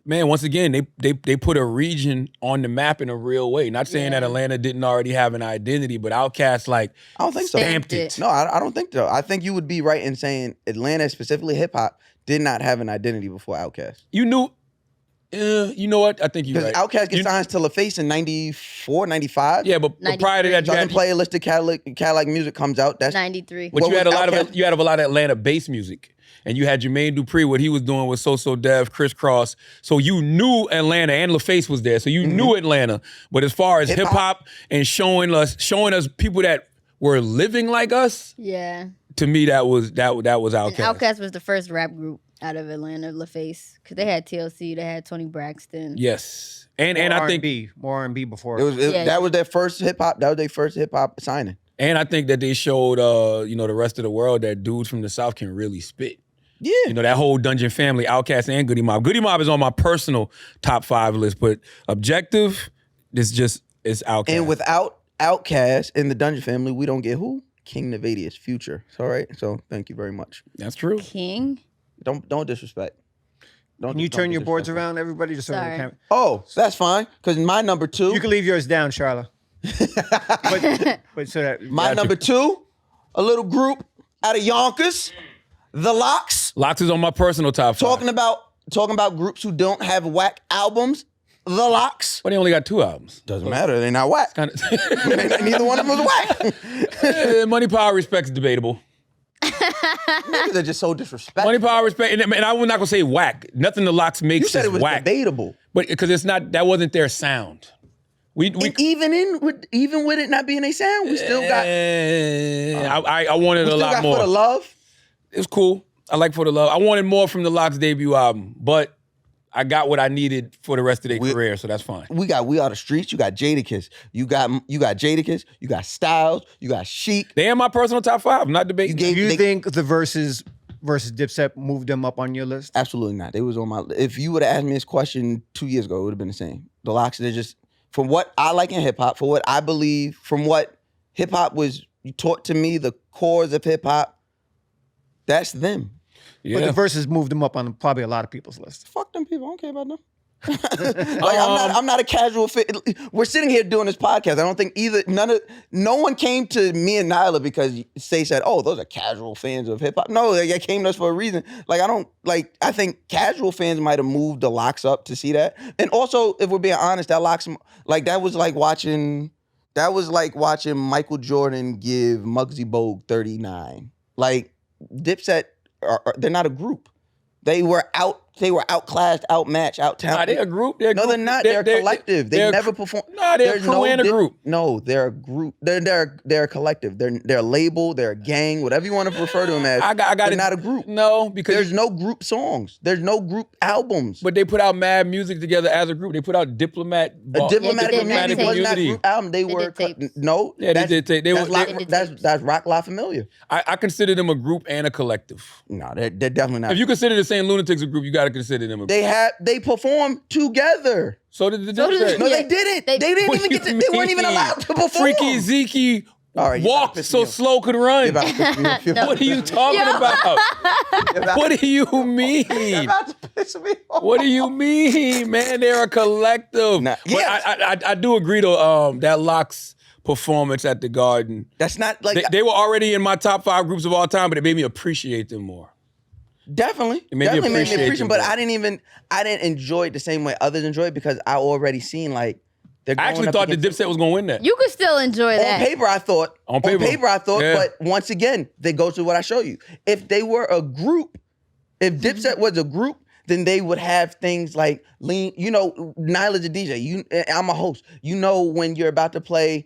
man, once again, they put a region on the map in a real way. Not saying that Atlanta didn't already have an identity, but Outkast, I don't think so. Stamped it. No, I don't think so. I think you would be right in saying Atlanta, specifically hip hop, did not have an identity before Outkast. You knew You know what? I think you're Because right. Outkast gets signed to LaFace in 94, 95. Yeah, but prior to that, you Southern had Playalistic Cadillac Music comes out. That's 93. But What you had a was lot Outkast? of you had a lot of Atlanta bass music, and you had Jermaine Dupri. What he was doing with So Def, Crisscross. So you knew Atlanta, and LaFace was there. So you knew Atlanta. But as far as hip hop and showing us people that were living like us, Yeah. to me that was Outkast. And Outkast was the first rap group out of Atlanta, LaFace, because they had TLC, they had Tony Braxton. Yes, and I think more R&B before. that was their first hip hop. That was their first hip hop signing. And I think that they showed, the rest of the world that dudes from the South can really spit. Yeah. You know, that whole Dungeon Family, Outkast and Goody Mob. Goody Mob is on my personal top 5 list, but objective, it's Outkast. And without Outkast in the Dungeon Family, we don't get who? King Nevadius, Future. All right. So thank you very much. That's true. King? Don't disrespect. Can you turn your boards around, everybody? Just so we Sorry. can. Oh, that's fine. Because my number 2. You can leave yours down, Charla. but so that My number 2, a little group out of Yonkers, The Locks. Locks is on my personal top 5. Talking about groups who don't have whack albums. The Locks. But they only got 2 albums. Doesn't matter. They're not whack. Neither one of them was whack. Money, Power, Respect is debatable. Niggas are just so disrespectful. Money, Power, Respect, and I'm not gonna say whack. Nothing the Locks makes You said is it was whack. debatable. But because that wasn't their sound. We And even with it not being a sound, we still got. I wanted We a still lot got more. For the Love. It was cool. I like For the Love. I wanted more from the Locks debut album, but I got what I needed for the rest of their career, so that's fine. We Are the Streets. You got Jadakiss. You got Jadakiss. You got Styles. You got Chic. They in my personal top 5. I'm not debating. do you think the versus Dipset moved them up on your list? Absolutely not. They was on my. If you would have asked me this question 2 years ago, it would have been the same. The Locks, they're just from what I like in hip hop, for what I believe, from what hip hop was taught to me, the cores of hip hop. That's them. Yeah. But the verses moved them up on probably a lot of people's list. Fuck them people. I don't care about them. I'm not a casual fit. We're sitting here doing this podcast. I don't think no one came to me and Nyla because they said, "Oh, those are casual fans of hip hop." No, they came to us for a reason. I think casual fans might have moved the Locks up to see that. And also, if we're being honest, that Locks, that was like watching Michael Jordan give Muggsy Bogues 39. Like Dipset, they're not a group. They were outclassed, outmatched, out-talented. Nah, they're a group. No, they're not. They're a collective. They never perform. Nah, they're a crew and a group. No, they're a group. They're a collective. They're a label. They're a gang. Whatever you want to refer to them as. I got they're it. not a group. No, because There's no group songs. There's no group albums. But they put out mad music together as a group. They put out Diplomatic Diplomatic Diplomatic Immunity was not a Immunity. group album. They They were did tapes. no. Yeah, they did tape. They That's, were- that's Rock La Familia. I consider them a group and a collective. No, they're definitely not. If you consider the Saint Lunatics a group, you got to consider them a group. They performed together. So did the So did Dipset. No, Yeah. they didn't. They- They didn't What even do get to. you They weren't even mean? allowed to perform. Freaky Zeke All right, you're about to walked piss so me off. slow could run. You're about to piss me off. You're about What to are you piss me off. talking about? What do you You're mean? about to piss me off. What do you mean, man? They're a collective. Nah, But yes. I do agree to that Locks performance at the Garden. That's not like They were already in my top 5 groups of all time, but it made me appreciate them more. definitely. It made me Definitely appreciate them but more. I didn't enjoy it the same way others enjoy it because I already seen like they're I going actually up thought the against- Dipset was going to win that. You could still enjoy that. On paper, I thought. On paper. I thought. Yeah. But once again, they go to what I show you. If they were a group, if Dipset was a group, then they would have things like lean. You know, Nyla's a DJ. I'm a host. You know when you're about to play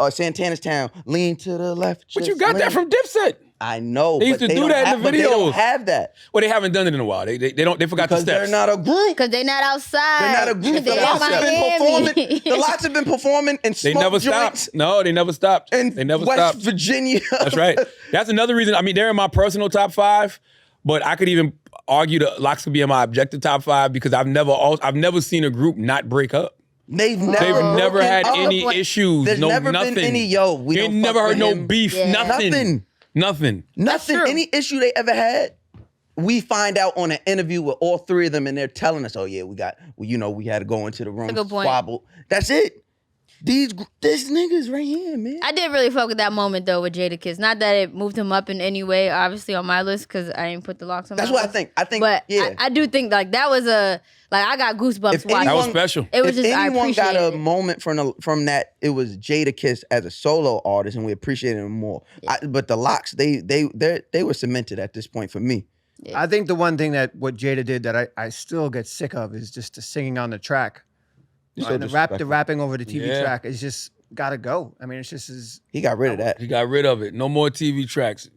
Santana's Town, lean to the left. But you just got that lean. from Dipset. I know. They used but to do don't that in have- the but They don't videos. have that Well, they haven't done it in a while. They forgot because the they're steps. not a group. Because they not outside. They're not a group. They The in Locks have been Miami. performing. The Locks have been performing in They smoke never joints stopped. No, they never stopped. in They never West stopped. Virginia. That's right. That's another reason. I mean, they're in my personal top 5, but I could even argue the Locks could be in my objective top 5 because I've never seen a group not break up. They've They've never, never had broken up. any issues. There's no never nothing. been any we You don't ain't never fuck heard with no him. beef. Yeah. Nothing. Nothing. Nothing. true. Any issue they ever had, we find out on an interview with all 3 of them, and they're telling us, "Oh yeah, we had to go into the room, That's a good point. squabble." That's it. This nigga's right here, man. I did really fuck with that moment though with Jadakiss. Not that it moved him up in any way, obviously on my list because I didn't put the locks on. That's my what list. I think. But yeah. I do think like that was I got goosebumps If watching. That was special. It was if just I anyone got appreciated a it. moment from that, it was Jadakiss as a solo artist, and we appreciated him more. Yeah. But the locks, they were cemented at this point for me. I think the one thing that what Jada did that I still get sick of is just the singing on the track. You're so And the disrespectful. rapping over the TV Yeah. track is just gotta go. I mean, it's just as He got rid of that. He got rid of it. No more TV tracks.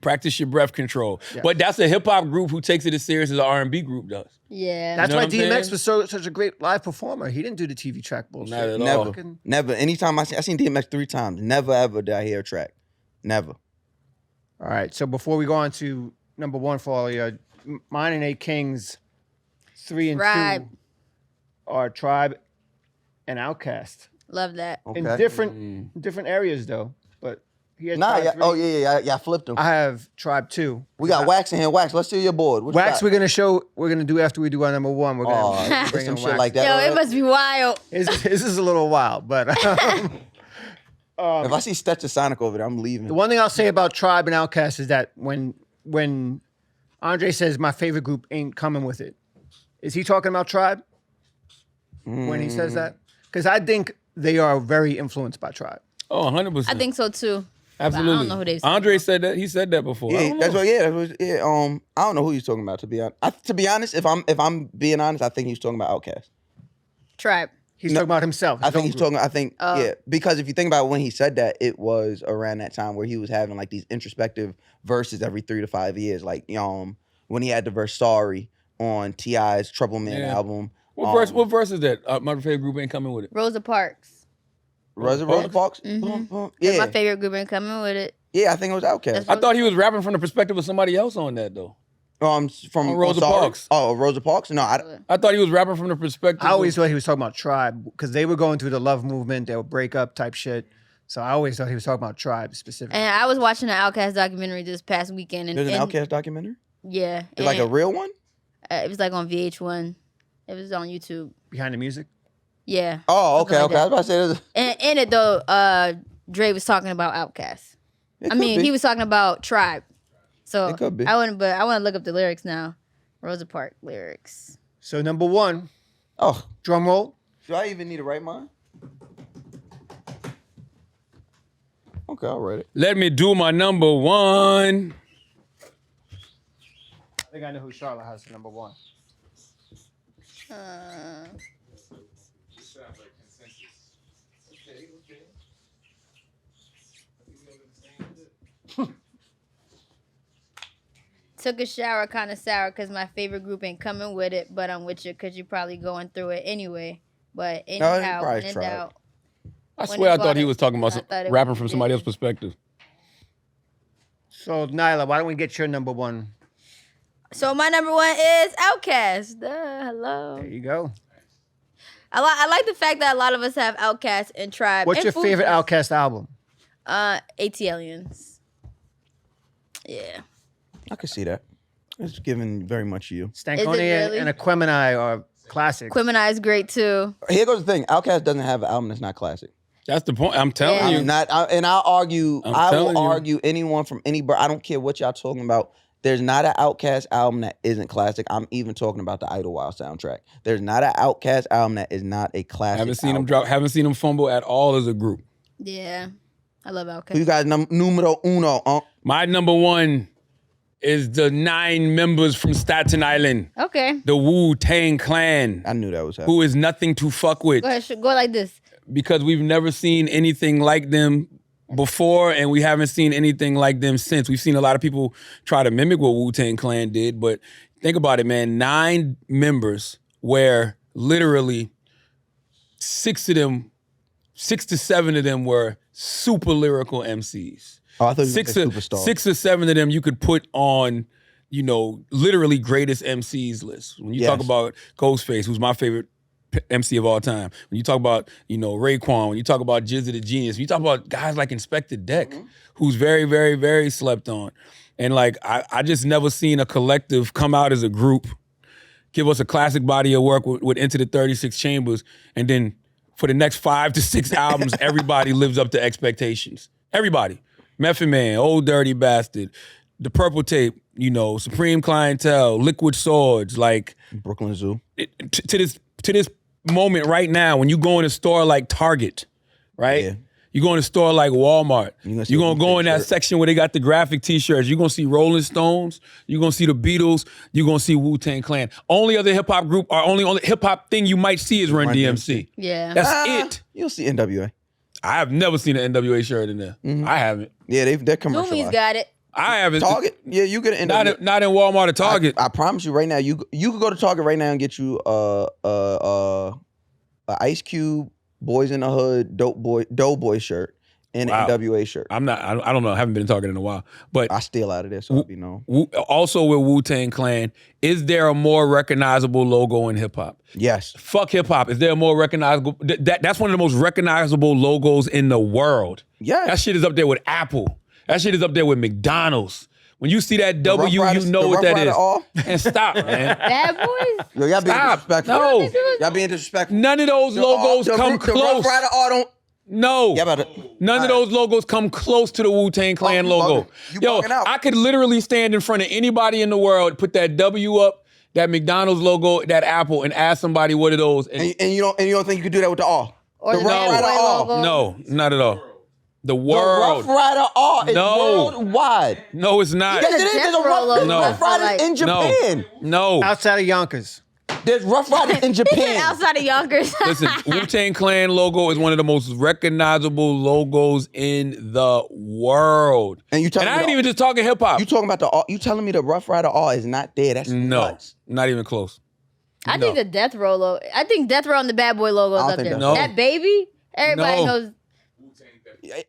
Practice your breath control. Yeah. But that's a hip hop group who takes it as serious as an R&B group does. Yeah. that's know why what I'm DMX saying? was such a great live performer. He didn't do the TV track bullshit. Not at Never, all. Fucking- never. Anytime I seen DMX 3 times, never ever did I hear a track. Never. All right. So before we go on to number one for all you, mine and 8 Kings, 3 and Tribe. 2 are Tribe and Outkast. Love that. Okay. In different areas though. But he had Nah, Tribe yeah. 3. Oh yeah. I flipped him. I have Tribe 2. We got Wax in here. Wax, let's see your board. What you Wax got? we're gonna do after we do our number one. We're Oh, gonna bring some in shit Wax. like that. Yo, it must be wild. This is a little wild, but If I see Sonic over there, I'm leaving. the one thing I'll say about Tribe and Outkast is that when Andre says my favorite group ain't coming with it, is he talking about Tribe when he says that? Because I think they are very influenced by Tribe. Oh, 100%. I think so too. Absolutely. I don't know who they say. Andre said that. He said that before. I Yeah, don't that's know. what. Yeah, that was, yeah. I don't know who he's talking about. To be honest, if I'm being honest, I think he's talking about Outkast. Tribe. He's talking about himself. I his think own he's group. talking. Yeah, because if you think about when he said that, it was around that time where he was having like these introspective verses every 3 to 5 years, like when he had the verse "Sorry" on T.I.'s Trouble Man Yeah. album. What verse is that? My favorite group ain't coming with it. Rosa Parks. Rosa Parks. That's Yeah, my favorite group ain't coming with it. yeah. I think it was Outkast. That's I thought he was rapping from the perspective of somebody else on that though. From On Rosa Sorry? Parks. Oh, Rosa Parks. No, I thought he was rapping from the perspective. I always thought he was talking about Tribe because they were going through the love movement. They would break up type shit. So I always thought he was talking about Tribe specifically. And I was watching the Outkast documentary this past weekend. And, there's an and- Outkast documentary. Yeah. It's like a and, real one. it was like on VH1. It was on YouTube. Behind the music. Yeah. Oh, Something okay, like okay. I that. was about to say. And in it though, Dre was talking about Outkast. I mean, he was talking about Tribe. So It could be. I want to look up the lyrics now. Rosa Parks lyrics. So number one, Oh, drum roll. do I even need to write mine? Okay, I'll write it. Let me do my number one. I think I know who Charlotte has for number one. Sounds like consensus. Okay. Took a shower kind of sour because my favorite group ain't coming with it, but I'm with you because you're probably going through it anyway. But anyhow, probably when in Tribe. doubt. I When swear he I thought bought he it, was talking about I thought it rapping was from somebody Jay. else's perspective. So Nyla, why don't we get your number one? So my number one is Outkast. Hello. There you go. I like the fact that a lot of us have Outkast and Tribe. What's and your favorite Fugees. Outkast album? ATLiens. Yeah. I could see that. It's given very much to you. Stankonia really? and Aquemini are classics. Quimini is great too. Here goes the thing. Outkast doesn't have an album that's not classic. That's the point. I'm telling Yeah. you. I'm not, and I'll argue. I'm I will telling you. argue anyone from any. I don't care what y'all talking about. There's not an Outkast album that isn't classic. I'm even talking about the Idlewild soundtrack. There's not an Outkast album that is not a classic. Haven't seen him album. drop. Haven't seen him fumble at all as a group. Yeah. I love Who you Outkast. guys numero uno? My number one is the 9 members from Staten Island, Okay. the Wu-Tang Clan, I knew that was happening. who is nothing to fuck with Go ahead. Go like this. because we've never seen anything like them before, and we haven't seen anything like them since. We've seen a lot of people try to mimic what Wu-Tang Clan did, but think about it, man. 9 members where literally 6 to 7 of them were super lyrical MCs. Oh, I thought you Six were or, superstar. 6 or 7 of them you could put on, literally greatest MCs list. When you talk Yes. about Ghostface, who's my favorite MC of all time. When you talk about, Raekwon, when you talk about Jizza the Genius, when you talk about guys like Inspector Deck, who's very, very, very slept on. And like, I just never seen a collective come out as a group, give us a classic body of work with Into the 36 Chambers, and then for the next 5 to 6 albums, everybody lives up to expectations. Everybody. Method Man, Old Dirty Bastard, The Purple Tape, you know, Supreme Clientele, Liquid Swords, like Brooklyn Zoo. to this moment right now, when you go in a store like Target, right? Yeah. You go in a store like Walmart. You're You're gonna go in that section where they got the graphic T-shirts. You're gonna see Rolling Stones. You're gonna see the Beatles. You're gonna see Wu-Tang Clan. Only other hip hop group or only hip hop thing you might see is Run DMC. Yeah. That's it. You'll see NWA. I have never seen an NWA shirt in there. I haven't. Yeah, they're commercialized. Doomy's got it. I haven't. Target. Yeah, you get an NWA. Not in Walmart or Target. I promise you right now, you could go to Target right now and get you a Ice Cube, Boys in the Hood, Doughboy shirt and an NWA shirt. I don't know. I haven't been talking in a while. But I steal out of there, so I'll be known. Also with Wu-Tang Clan, is there a more recognizable logo in hip hop? Yes. Fuck hip hop. Is there a more recognizable? That's one of the most recognizable logos in the world. Yes. That shit is up there with Apple. That shit is up there with McDonald's. When you see that W, Riders, you know what that is. All? And stop, man. Bad Boys? Yo, y'all being Stop. disrespectful. No. Y'all being disrespectful. None of those logos come The close. Rough Rider all don't. No. Y'all better. None of those logos come close to the Wu-Tang Clan you logo. bugging. You Yo, bugging out. I could literally stand in front of anybody in the world, put that W up, that McDonald's logo, that Apple, and ask somebody what are those. And you don't think you could do that with the all? Or The the Rough Bad Rider Boy all. logo? No, not at all. The The world. Rough Rider all is No. worldwide. No, it's not. Yes, it is. There's a Rough No. Riders in Japan. No. Outside of Yonkers. There's Rough Riders in He said Japan. outside of Yonkers. Listen, Wu-Tang Clan logo is one of the most recognizable logos in the world. And you telling And me I ain't the- even just talking hip hop. You talking about the all? You telling me the Rough Rider all is not there? That's No, nuts. not even close. I think the Death Row logo. I think Death Row and the Bad Boy logo is I don't up think there. that's- No. That baby, everybody No. knows.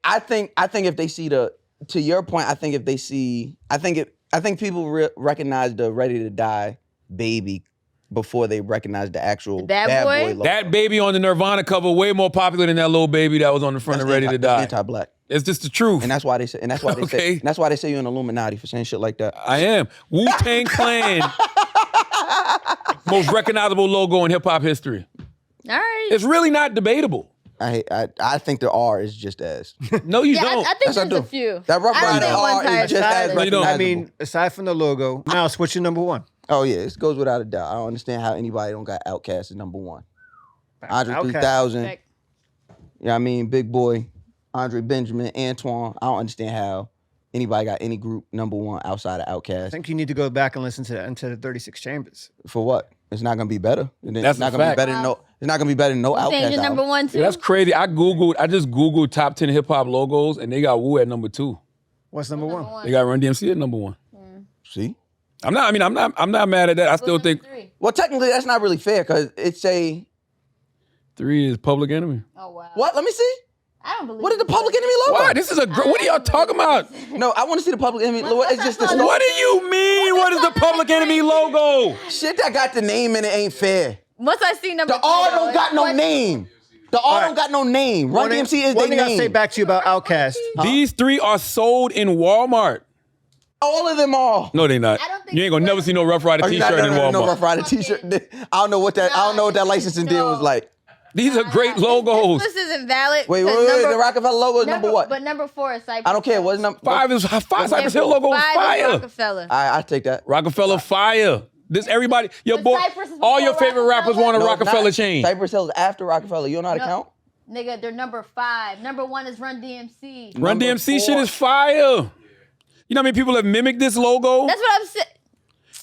I think if they see to your point, I think if they see, I think people recognize the Ready to Die baby before they recognize the actual The Bad Boy? logo. That baby on the Nirvana cover way more popular than that little baby that was on the front That's of Ready to that's Die. anti-black, It's just the truth. and that's why they say, Okay. that's why they say you're an Illuminati for saying shit like that. I am. Wu-Tang Clan, most recognizable logo in hip hop history. All right. It's really not debatable. I think the R is just as. No, you Yeah, don't. I think Yes, I there's a do. few. That Rough I don't Rider think R one's is higher just than as the No, you don't. recognizable. I mean, aside from the logo, now what's your number one? Oh yeah, it goes without a doubt. I don't understand how anybody don't got Outkast as number one. Andre Outkast. 3000. Like, You know what I mean? Big Boy, Andre Benjamin, Antoine. I don't understand how anybody got any group number one outside of I Outkast. think you need to go back and listen to Into the 36 Chambers. For what? It's not gonna be better. That's It's not a gonna be fact. better than no. It's not gonna be better than no saying Outkast your number album. one too. Yeah, that's crazy. I just Googled top 10 hip hop logos and they got Wu at number 2. What's number one? They got Run DMC at number 1. See? I'm not mad at that. I still think Well, technically, that's not really fair because it's a 3 is Public Enemy. Oh wow. what? Let me see. I don't believe. What is the Public Enemy logo? Why? This is what are y'all talking about? No, I want to see the Public Enemy logo. It's just the What do you mean? What is the Public Enemy logo? shit that got the name in it ain't fair. Once I see number The R two, don't got no what- name. The R don't got no name. Run DMC is One their thing I'll say name. back to you about Outkast. These 3 are sold in Walmart. All of them are. No, they not. I don't think You ain't gonna never see no Rough Rider Oh, you not- t-shirt in Walmart. no Rough Rider t-shirt. I don't know what that. I don't know what that licensing deal was like. These are great logos. This isn't valid. Wait. because The Rockefeller logo is number what? But number 4 is Cypress. I don't care. What's number 5 Cypress Hill logo is 5 is fire. Rockefeller. I take that. Rockefeller fire. This everybody, your But boy, Cypress is all your before favorite rappers Rockefeller? want a No, it's Rockefeller not. chain. Cypress Hill is after Rockefeller. You don't know how to No. count? Nigga, they're number 5. Number 1 is Run DMC. Run Number DMC shit 4. is fire. You know how many people have mimicked this logo? That's what I'm saying.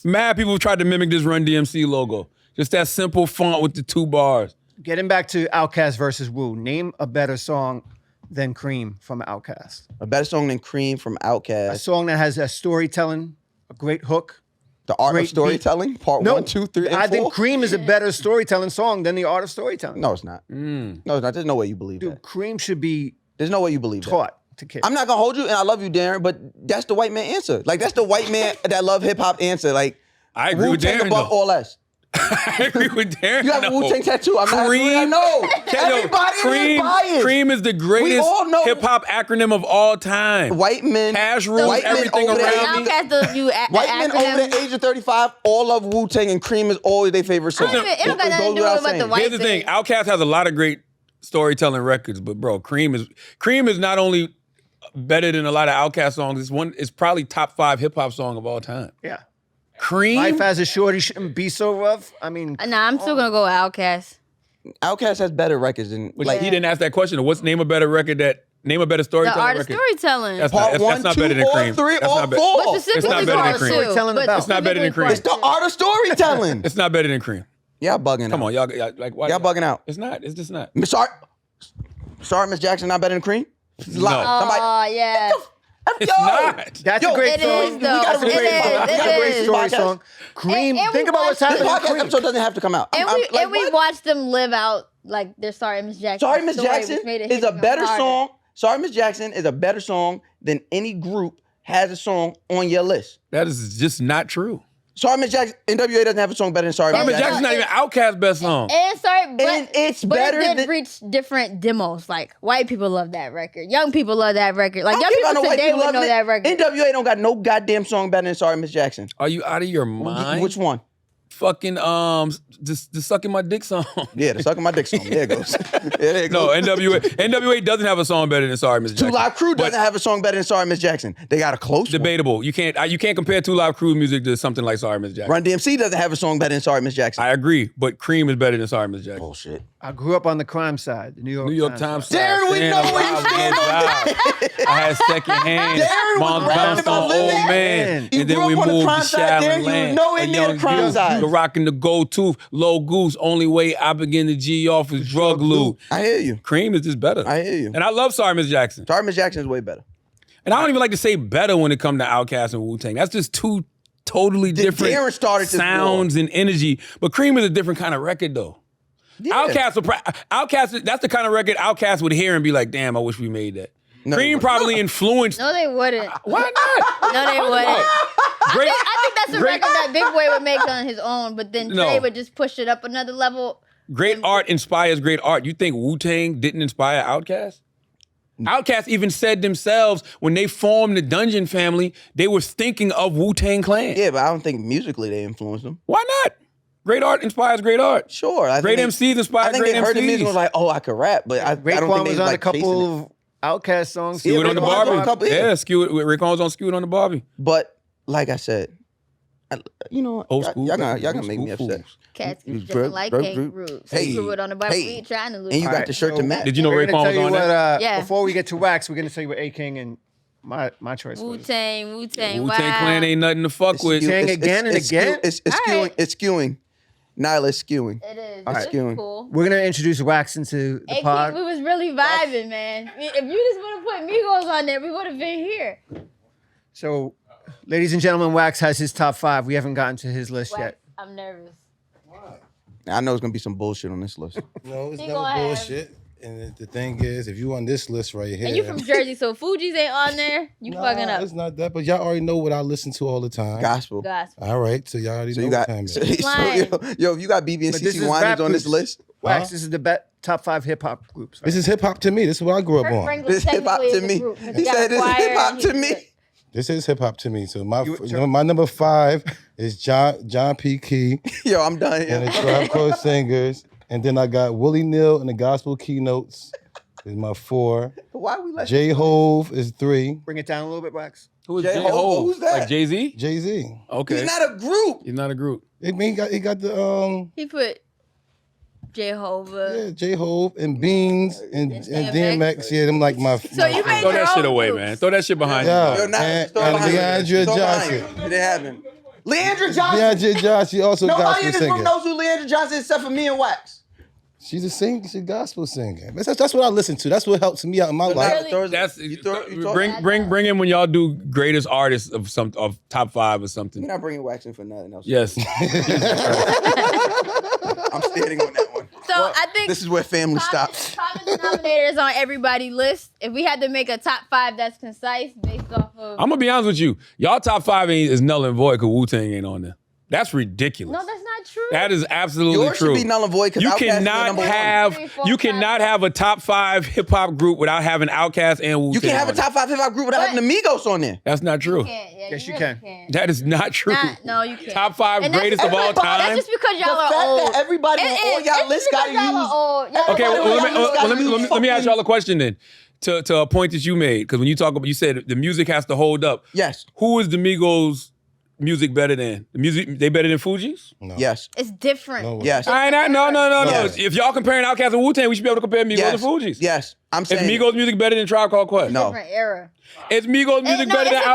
Mad people have tried to mimic this Run DMC logo. Just that simple font with the 2 bars. Getting back to Outkast versus Wu, name a better song than Cream from Outkast. A better song than Cream from A Outkast. song that has a storytelling, a great hook. The Art great of Storytelling, part No, 1, 2, 3, and 4. I think Cream is a better storytelling song than The Art of Storytelling. No, it's not. No, it's not. There's no way you believe Dude, that. Cream should be There's no way you believe that. taught to kids. I'm not gonna hold you, and I love you, Darren, but that's the white man answer. Like that's the white man that love hip hop answer. Like I agree with Wu-Tang Darren, above though. all less. I agree with Darren. You have a though. Wu-Tang tattoo. I'm not. I know. Everybody is biased. Cream is the greatest all know- hip hop acronym of all time. White men. Cash rules white men everything over the around age- me. Outkast does you White men over the age of 35 all love Wu-Tang, and Cream is always their favorite song. It don't got nothing to do with what the white Here's the thing. Outkast has a lot of great storytelling records, but bro, Cream is not only better than a lot of Outkast songs. It's probably top 5 hip hop song of all time. Yeah. Cream. Life as a shorty shouldn't be so rough. I mean, Nah, I'm still gonna go with Outkast. Outkast has better records than But like he didn't ask that question. What's name a better The storytelling art of record? storytelling. That's part not, one, that's not two, better than or Cream. three, That's or not be- four. But It's specifically not better than part Cream. two. Storytelling But about. It's not better than specifically Cream. It's the art of storytelling. It's not better than Cream. Y'all bugging Come out. on, y'all like why? Y'all bugging out. It's not. It's just not. Sorry, Miss Jackson, not better than Cream? No. Oh, yeah. It's not. that's a great It song. is, though. gotta It release is. it. That's It a great is. story Podcast. song. Cream. And Think we about what's watched This happening. in podcast Cream. episode doesn't have to come out. And we watched them live out like their Sorry Miss Jackson. Sorry, Miss story, Jackson which made it is hit a even better harder. song. Sorry, Miss Jackson is a better song than any group has a song on your list. That is just not true. Sorry, Miss Jackson. NWA doesn't have a song better than Sorry, Sorry, Miss Miss Jackson. Jackson's not even Outkast's best song. And sorry, but And it's but better it did than- reach different demos. Like white people love that record, young people love that record. Like I young don't care about people no white today people would loving know it. that record. NWA don't got no goddamn song better than Sorry, Miss Jackson. Are you out of your mind? Which one? Fucking the sucking my dick song. Yeah, the sucking my dick song. There it goes. There it No, goes. NWA doesn't have a song better than Sorry Miss Two Jackson. Live Crew But doesn't have a song better than Sorry, Miss Jackson. They got a close one. debatable. You can't compare Two Live Crew music to something like Sorry Miss Jackson. Run DMC doesn't have a song better than Sorry, Miss Jackson. I agree, but Cream is better than Sorry Miss Jackson. Bullshit. I grew up on the crime side, the New York Times. side. Darren, we Staying know where you alive, stand no on job. I had second hand. Darren was Mom rapping bounced about on living. old man. You And then grew we up on the moved crime to side, Darren. Shaolin You Land. know it A near the young crime youth, side. the rocking the gold tooth, low goose. Only way I begin to G off is drug loot. I hear you. Cream is just better. I hear you. And I love Sorry Miss Jackson. Sorry, Miss Jackson is way better. And I don't even like to say better when it comes to Outkast and Wu-Tang. That's just two totally different Darren started this sounds and energy. But Cream is a different kind of record, though. Yeah. Outkast, that's the kind of record Outkast would hear and be like, damn, I wish we made that. No, Cream they probably influenced. No, they wouldn't. Why not? No, they wouldn't. Great, I think that's a Great- record that Big Boy would make on his own, but then No. Trey would just push it up another level. great art inspires great art. You think Wu-Tang didn't inspire Outkast? Outkast even said themselves when they formed the Dungeon Family, they were thinking of Wu-Tang Clan. Yeah, but I don't think musically they influenced them. Why not? Great art inspires great art. Sure. I Great think MCs inspire I think great they heard the music and MCs. was like, oh, I could rap, but I don't think Raekwon they was on like a chasing couple it. of Outkast songs. Skew it on the Raekwon was on a Barbie. couple, yeah. Yeah, Skew it. Raekwon was on Skew It on the Barbie. But like I said, you know, Old y'all school gonna fools. make me Old school upset. fools. Cats You keep jumping like bro- kangaroos. hey, Screw it on the bottom, hey. we ain't trying to lose. And you got Alright, the shirt to so- match. Did you know We're gonna Raekwon tell was you on what, that? Yeah. Before we get to Wax, we're going to tell you what A King and my choice was. Wu-Tang, Wu-Tang wow. Clan ain't nothing to fuck with. King again and again? It's All skewing. right. It's skewing. Nyla is skewing. It is. All right. It's Skewing. cool. We're going to introduce Wax into the Hey, pod. we was really vibing, man. If you just would have put Migos on there, we would have been here. So, ladies and gentlemen, Wax has his top 5. We haven't gotten to his list Wax, yet. I'm nervous. I know it's gonna be some bullshit on this list. No, it's He never gonna have- bullshit. And the thing is, if you on this list right here, And you from Jersey, so Fugees ain't on there. You Nah, fucking up. It's not that, but y'all already know what I listen to all the time. Gospel. Gospel. All right, so y'all already So know you what got time it so, is. Lying. yo, if you got BB and But this CC is Winans rap on this groups. list. Wax, this is the top 5 hip hop groups. Right? This is hip hop to me. This is what I grew up on. Franklin This hip hop technically to is a me. group, 'cause He got said a this is choir hip hop and to he- me. This is hip hop to me. So You- my number 5 is John P. Key Yo, I'm done and the here. Tribe Called Singers, and then I got Willie Neal and the Gospel Keynotes is my 4. Why we let J Hove is 3. Bring it down a little bit, Wax. Who is J. J-Ho? Ho? Who's that? Like Jay-Z? Jay Z. Okay. He's not a group. He's not a group. I mean, he got the He put Jehovah. yeah, J Hove and Beans and DMX. DMX. Yeah, them like my. So you made Throw your that shit own away, groups. man. Throw that shit behind Yeah. you. Yo, not and throw it behind you. Leandra Throw it behind Johnson. you. It happened. Leandra Johnson. Leandra Johnson also Nobody gospel in this room singer. knows who Leandra Johnson is except for me and Wax. She's a singer. She's a gospel singer. That's what I listen to. That's what helps me out in my life. Really? That's you throw- bring in when y'all do greatest artists of top 5 or something. You're not bringing Wax in for nothing else. Yes. I'm standing on that one. So I think This is where family stops. common denominators on everybody's list. If we had to make a top 5 that's concise based off of I'm gonna be honest with you. Y'all top 5 is null and void because Wu-Tang ain't on there. That's ridiculous. no, that's not not true. That is absolutely Yours true. should be null and void because You Outkast is cannot number have one. you cannot have a top 5 hip hop group without having Outkast and Wu-Tang. You can't have a on it. top 5 hip hop group without having the Migos on there. That's not true. Yes, you can. That is not true. No, you can't. Top 5 And that's greatest of all because- time. That's just because y'all The are fact old. that everybody on all y'all It's lists because gotta y'all are use- old. Y'all Okay, are well, old. let me ask y'all a question then. To a point that you made, because when you talk about, you said the music has to hold up. Yes. Who is the Migos music better than? The music, they better than Fugees? No. Yes. It's different. No way. Yes. No. Yes. If y'all comparing Outkast and Wu-Tang, we should be able to compare Migos Yes. and Fugees. Yes. I'm Is saying. Migos music better than Tribe Called Quest? No. Different era. Is Migos music No, better than it's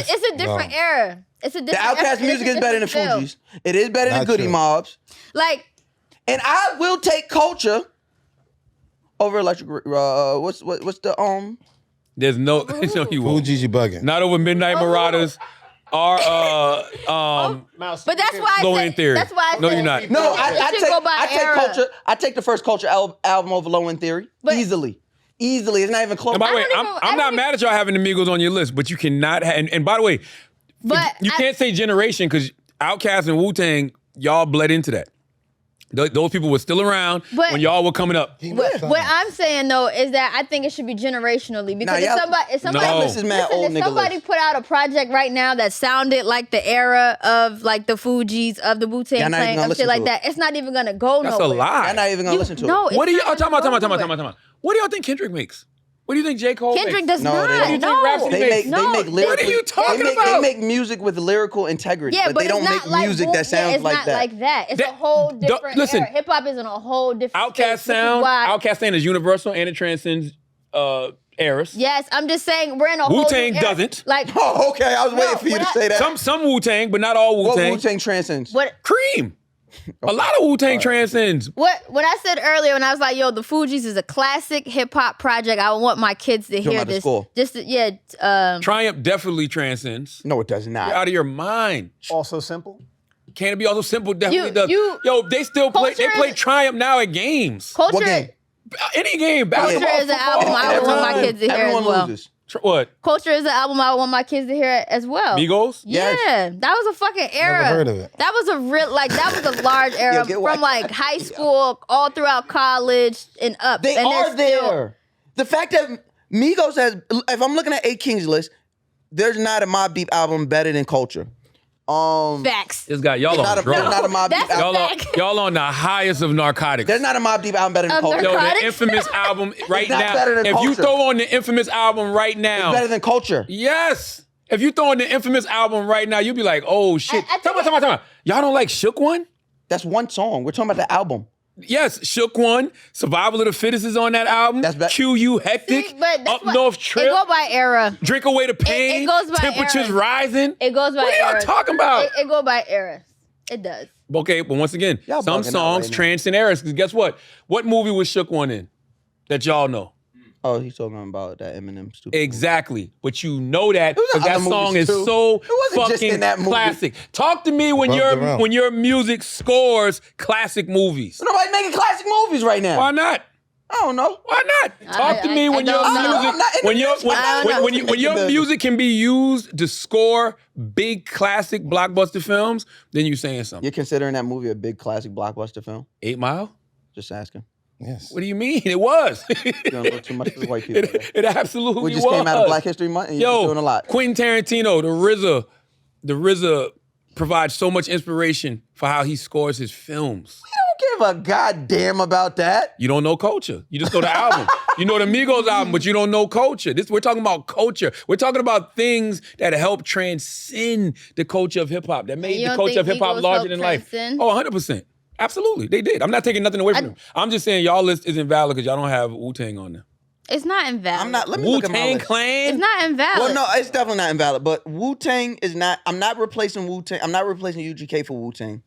Outkast? It's a different era. It's a The different era. Outkast music is better than It's a different Fugees. It is better than Not Goody true. Mobs. Like, And I will take Culture over Electric. What's the There's no, no, you won't. Fugees, you bugging. Not over Midnight Marauders or Mouse. but that's why I Low said, End Theory. That's why I No, said, you're not. No, it I should go by take era. Culture. I take the first Culture album over Low End Theory But- easily. It's not even close. And by the way, don't even- I I'm not don't mad at y'all having the Migos on your list, but you cannot have, and by the way, But you can't say generation because Outkast and Wu-Tang, y'all bled into that. Those people were still around But- when y'all were coming up. What I'm saying though is that I think it should be generationally because y'all- if somebody No. This is mad old if nigga somebody list. put out a project right now that sounded like the era of like the Fugees, of the Wu-Tang Y'all not even Clan, gonna of shit listen like to that, it's not even gonna go That's nowhere. a lie. I'm not even gonna listen to No, it. What do it's you? not Time out. gonna go nowhere. What do y'all think Kendrick makes? What do you think J. Cole Kendrick makes? does No, not. they don't. What do you think Rhapsody They makes? make lyrical. What are you talking they about? They make music with lyrical integrity, Yeah, but they it's don't not make like music Wu- that sounds it's like not that. like that. It's That- a whole don't- different listen. era. Hip hop is in a whole different space. Outkast This is sound. why- Outkast sound is universal and it transcends eras. Yes, I'm just saying we're in a whole Wu-Tang new era. doesn't. Like Oh, okay. I was waiting for you to say that. Some Wu-Tang, but not all What Wu-Tang. Wu-Tang transcends? what Cream. A lot of Wu-Tang transcends. What I said earlier when I was like, yo, the Fugees is a classic hip hop project. I want my kids to hear about the this. score? Just to, Triumph definitely transcends. No, it does not. You're out of your mind. Also simple. Can it be also simple? Definitely You- does. you- Yo, they still play. They Culture play is- Triumph now at games. Culture. What game? Any game. Culture Basketball, is an football, album I would want my everyone. kids to hear Everyone as well. loses. What? Culture is an album I would want my kids to hear as well. Migos? Yeah, Yes. that was a fucking era. heard of it. That was a real that was a large era Yo, get from white. like high school all throughout college and up. They and are they're still- there. The fact that Migos has, if I'm looking at 8 Kings list, there's not a Mobb Deep album better than Culture. Facts. This guy, y'all There's on not a drugs. Mobb Deep That's a album. fact. Y'all on the highest of narcotics. There's not a Mobb Deep album better than Of Culture. Yo, the narcotics? infamous album right not now. better than If you Culture. throw on the infamous album right now, It's better than Culture. yes. If you throw on the infamous album right now, you'd be like, oh shit. I think Tell me. Y'all don't like Shook One? That's one song. We're talking about the album. Yes, Shook One. Survival of the Fittest is on that album. That's QU Hectic. See, but that's Up what- North It Trip. go by era. Drink Away the Pain. it goes by Temperatures eras. rising. It goes by What are y'all eras. talking about? It go by eras. It does. Okay, but once again, Y'all some bugging out songs right now. transcend eras. Because guess what? What movie was Shook One in that y'all know? Oh, he's talking about that Eminem stupid. Exactly. But you know that was in because that other song movies, is too. so It wasn't just fucking in that movie. classic. Talk to me when Bumped around. your music scores classic movies. Nobody's making classic movies right now. Why not? I don't know. Why not? Talk to me I when your don't know. music I'm not in when the your business. I don't know. when your Making music can be used to score big classic blockbuster films, then you saying something. You're considering that movie a big classic blockbuster film? 8 Mile? Just asking. Yes. What do you mean? It was. You're doing a little too much for the white people. it absolutely We just was. came out of Black History Month and you're doing a lot. Quentin Tarantino, the RZA provides so much inspiration for how he scores his films. I don't give a goddamn about that. You don't know culture. You just know the album. You know the Migos album, but you don't know culture. We're talking about culture. We're talking about things that help transcend the culture of hip hop, that made You the don't culture of think hip hop Migos larger help than life. transcend? Oh, 100%. Absolutely. They did. I'm not taking nothing away from them. I'm just saying y'all list isn't valid because y'all don't have Wu-Tang on there. It's not invalid. I'm not. Let me look at my Wu-Tang list. Clan? It's not invalid. Well, no, it's definitely not invalid. But Wu-Tang is not. I'm not replacing Wu-Tang. I'm not replacing UGK for Wu-Tang.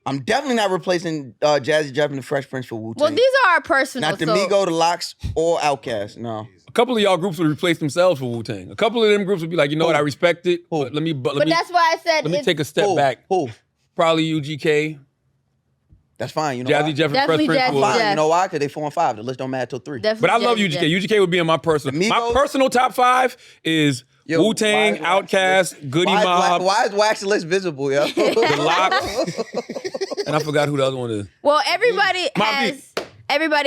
I'm definitely not replacing Jazzy Jeff and the Fresh Prince for Wu-Tang. Well, these are our personal. not the so Migo, the Lox, or Outkast. No. A couple of y'all groups would replace themselves for Wu-Tang. A couple of them groups would be like, you know what, I respect it, but let me But that's why I said let me it's take a step Who? back. Who? Probably UGK, That's fine. You know Jazzy why? Jeff and Fresh Definitely Prince. Jazzy will- Jeff. Fine. You know why? Because they 4 and 5. The list don't matter till 3. But I love definitely UGK. UGK would be in my personal. The My Migos? personal top 5 is Yo, Wu-Tang, why is Outkast, Goody Why, Mob, why is Wax list visible, yo? The Locks, and I forgot who the other one is. Well, everybody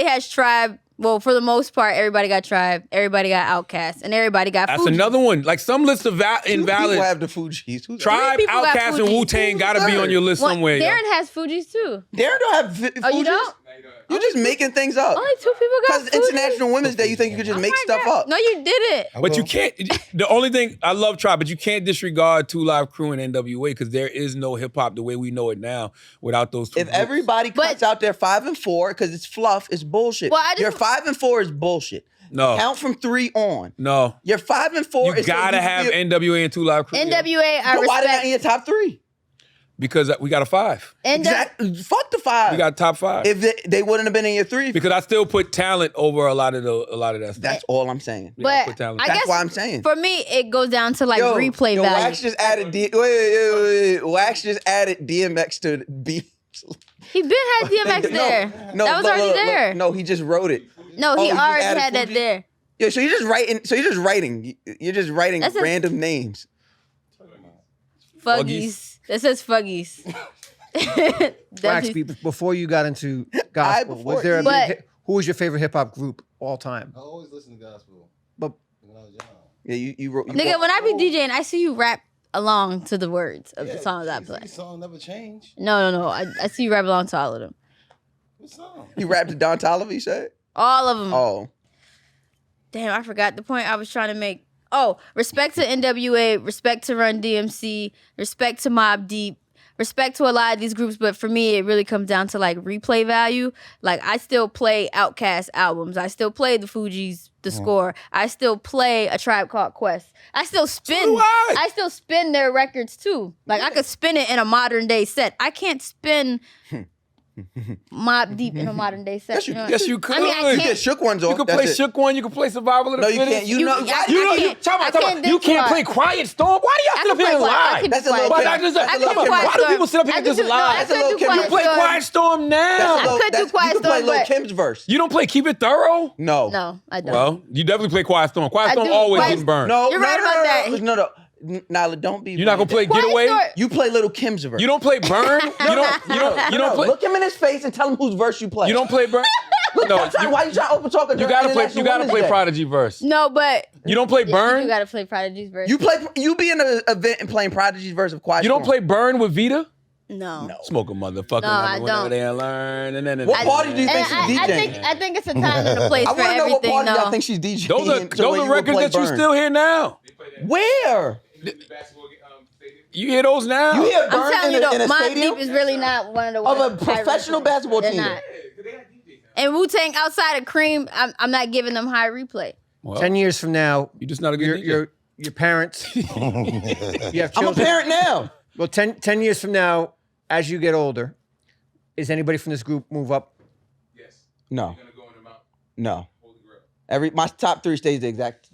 has Tribe. Well, for the most part, everybody got Tribe, everybody got Outkast, and everybody got That's Fugees. another one. Like some lists are Two invalid. people have the Fugees. Tribe, people got Outkast, and Fugees. Wu-Tang gotta be on your list Well, somewhere. yo. Darren has Fugees too. Darren don't have Fugees. Oh, you don't? You're just making things up. Only 2 people got Because Fugees. International Women's Day, you think you could just Oh make my stuff God. up. No, you didn't. But you can't. The only thing I love Tribe, but you can't disregard 2 Live Crew and NWA because there is no hip hop the way we know it now without those two. If groups. everybody cuts out their 5 and 4 because it's fluff, it's bullshit. Well, I just- Your 5 and 4 is bullshit. No. Count from 3 on. No, Your 5 and 4 you is so gotta can have be NWA and 2 Live Crew. yo. NWA, I But why did not respect. in your top 3? Because we got a 5. Exactly. Fuck the 5. We got top 5. If they wouldn't have been in your 3. Because I still put talent over a lot of that stuff. That's all I'm saying. Yeah, I But put talent. I That's guess why I'm saying. for me, it goes down to like replay yo, value. Wax just added wait. Wax just added DMX to the beat. He been had DMX there. No, that was already there. No, he just wrote it. No, he he just already added had that Fugees? there. Yeah, so you're just writing. You're just writing That's a- random names. Fuggies. That says Fuggies. Wax, That's- before you got into gospel, before was there a But- who was your favorite hip hop group all time? I always listen to gospel But when I was young. Yeah, you wrote. Nigga, when I be DJing, I see you rap along to the words of the songs I play. These songs never change. No. I see you rap along to all of them. What song? You rapped to Don Toliver, you said? All of them. Oh. Damn, I forgot the point I was trying to make. Oh, respect to NWA, respect to Run DMC, respect to Mobb Deep, respect to a lot of these groups, but for me, it really comes down to like replay value. Like I still play Outkast albums. I still play the Fugees, The Score. I still play A Tribe Called Quest. I still spin. do I. I still spin their records too. Like I could spin it in a modern day set. I can't spin Mobb Deep in a modern day set. You know? Yes, you could. I mean, I You can't. get shook ones off. You can that's play it. Shook One. You can play Survival of the No, you Fittest. can't. You know. I You can't- you do can't play Quiet. Quiet Storm. Why do y'all sit up here and lie? That's a little Why Kim. not just- That's a little do Kim. Quiet Why do Storm. people sit up here I and could just do- no, lie? I That's a could little do Kim. You Quiet play Storm. Quiet Storm now. I could do Quiet You can play Storm, Lil but- Kim's verse. You don't play Keep It Thorough? No. No, I don't. Well, you definitely play Quiet Storm. Quiet I Storm do. always Quiet- getting burned. No. You're right about that. No. Nyla, don't be. You're not gonna play Quiet Getaway? Storm- You play Little Kim's verse. You don't play Burn? You don't play. Look him in his face and tell him whose verse you play. You don't play Burn? No, Why you trying to open talk? you gotta play Prodigy verse. No, but You don't play you Burn? gotta play Prodigy's verse. You be in an event and playing Prodigy's verse of Quiet You don't Storm. play Burn with Vita? no. Smoke a motherfucker. No, I don't. They learn. What party do you think And she's I DJing? think it's a time and a place I for want to know what everything. party y'all though. think she's DJing. Those so are when those you are would records play that you Burn. still hear now. Where? You hear those now? You hear I'm Burn telling in you a though, Mobb stadium Deep is really not one of the of a ones high professional replay. basketball They're team? not. And Wu-Tang outside of Cream, I'm not giving them high replay. Well, 10 years from now, you're just not a good DJ. your parents, you have I'm a children. parent now. Well, 10 years from now, as you get older, is anybody from this group move up? No. No. My top three stays the exact.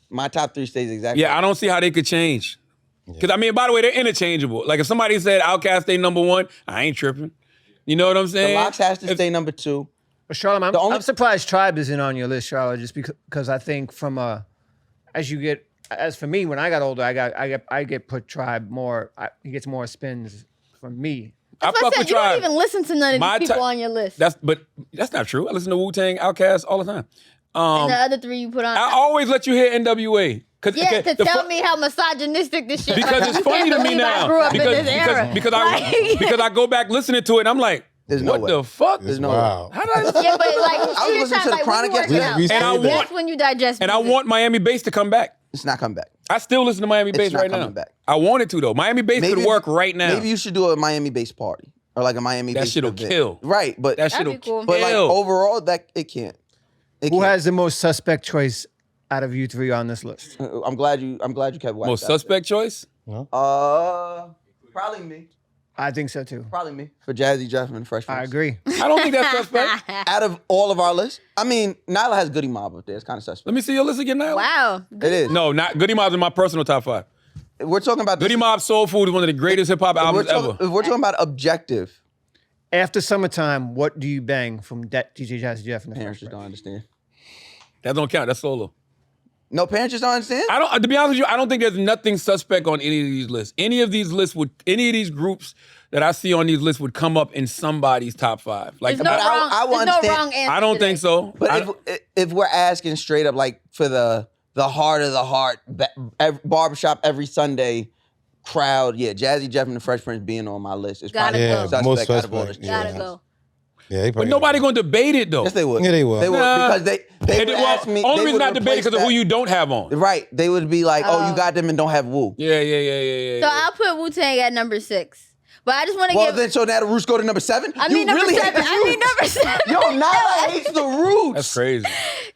Yeah, I don't see how they could change. Because, I mean, by the way, they're interchangeable. Like, if somebody said Outkast stay number 1, I ain't tripping. You know what I'm The saying? Locks has to stay number 2. But Charlamagne, The only- I'm surprised Tribe isn't on your list, Charlotte, just because I think as for me, when I got older, I get put Tribe more. He gets more spins from me. I That's fuck what I with said. You don't Tribe. even listen to none of My these people ti- on your list. But that's not true. I listen to Wu-Tang, Outkast all the time. And the other three you put on. I always let you hear NWA. Yeah, to tell me how misogynistic this shit. Because like, it's you funny can't to me believe I now. grew up in this era. Because Like- I go back listening to it and I'm like, There's no what way. the fuck? There's no Wow. How did I? Yeah, but like, I was few listening times, to the like, Chronic when you yesterday. work We it say out, that. that's when you digest. And I music. want Miami bass to come back. It's not coming back. I still listen to Miami bass not right now. coming back. I want it to though. Miami bass could work right now. Maybe you should do a Miami-based party or like a Miami-based That shit'll event. kill. Right, but That That'd shit'll be cool. kill. but like overall, that it can't. It Who can't. has the most suspect choice out of you three on this list? I'm glad you kept Wax Most out there. suspect choice? Probably me. I think so too. Probably me for Jazzy Jeff and Fresh Prince. I agree. I don't think that's suspect. Out of all of our lists, I mean, Nyla has Goody Mob up there. It's kind of suspect. Let me see your list again now. Wow. It is. No, not Goody Mob's in my personal top 5. We're talking about Goody Mob Soul Food is one of the greatest hip hop albums ever. If we're talking about objective, After Summertime, what do you bang from DJ Jazzy Jeff and the parents Fresh just don't understand. That don't count. That's solo. No, parents just don't understand? I don't. To be honest with you, I don't think there's nothing suspect on any of these lists. Any of these groups that I see on these lists would come up in somebody's top 5. Like, There's no wrong answer. I don't think so. But if we're asking straight up, like for the heart of the heart, barbershop every Sunday crowd, yeah, Jazzy Jeff and the Fresh Prince being on my list is Gotta probably go. suspect Most out of all suspect. this. Gotta go. Yeah, they but probably nobody gonna debate it though. Yes, they would. Yeah, they will. They would because they would ask me. Only they reason would I debate because of who you don't have on. Right. They would be like, oh, you got them and don't have Wu. Yeah. So I'll put Wu-Tang at number 6. But I just want to Well, give... then, so now the Roots go to number 7? I mean number 7. I mean number 7. Yo, Nyla hates the Roots. That's crazy.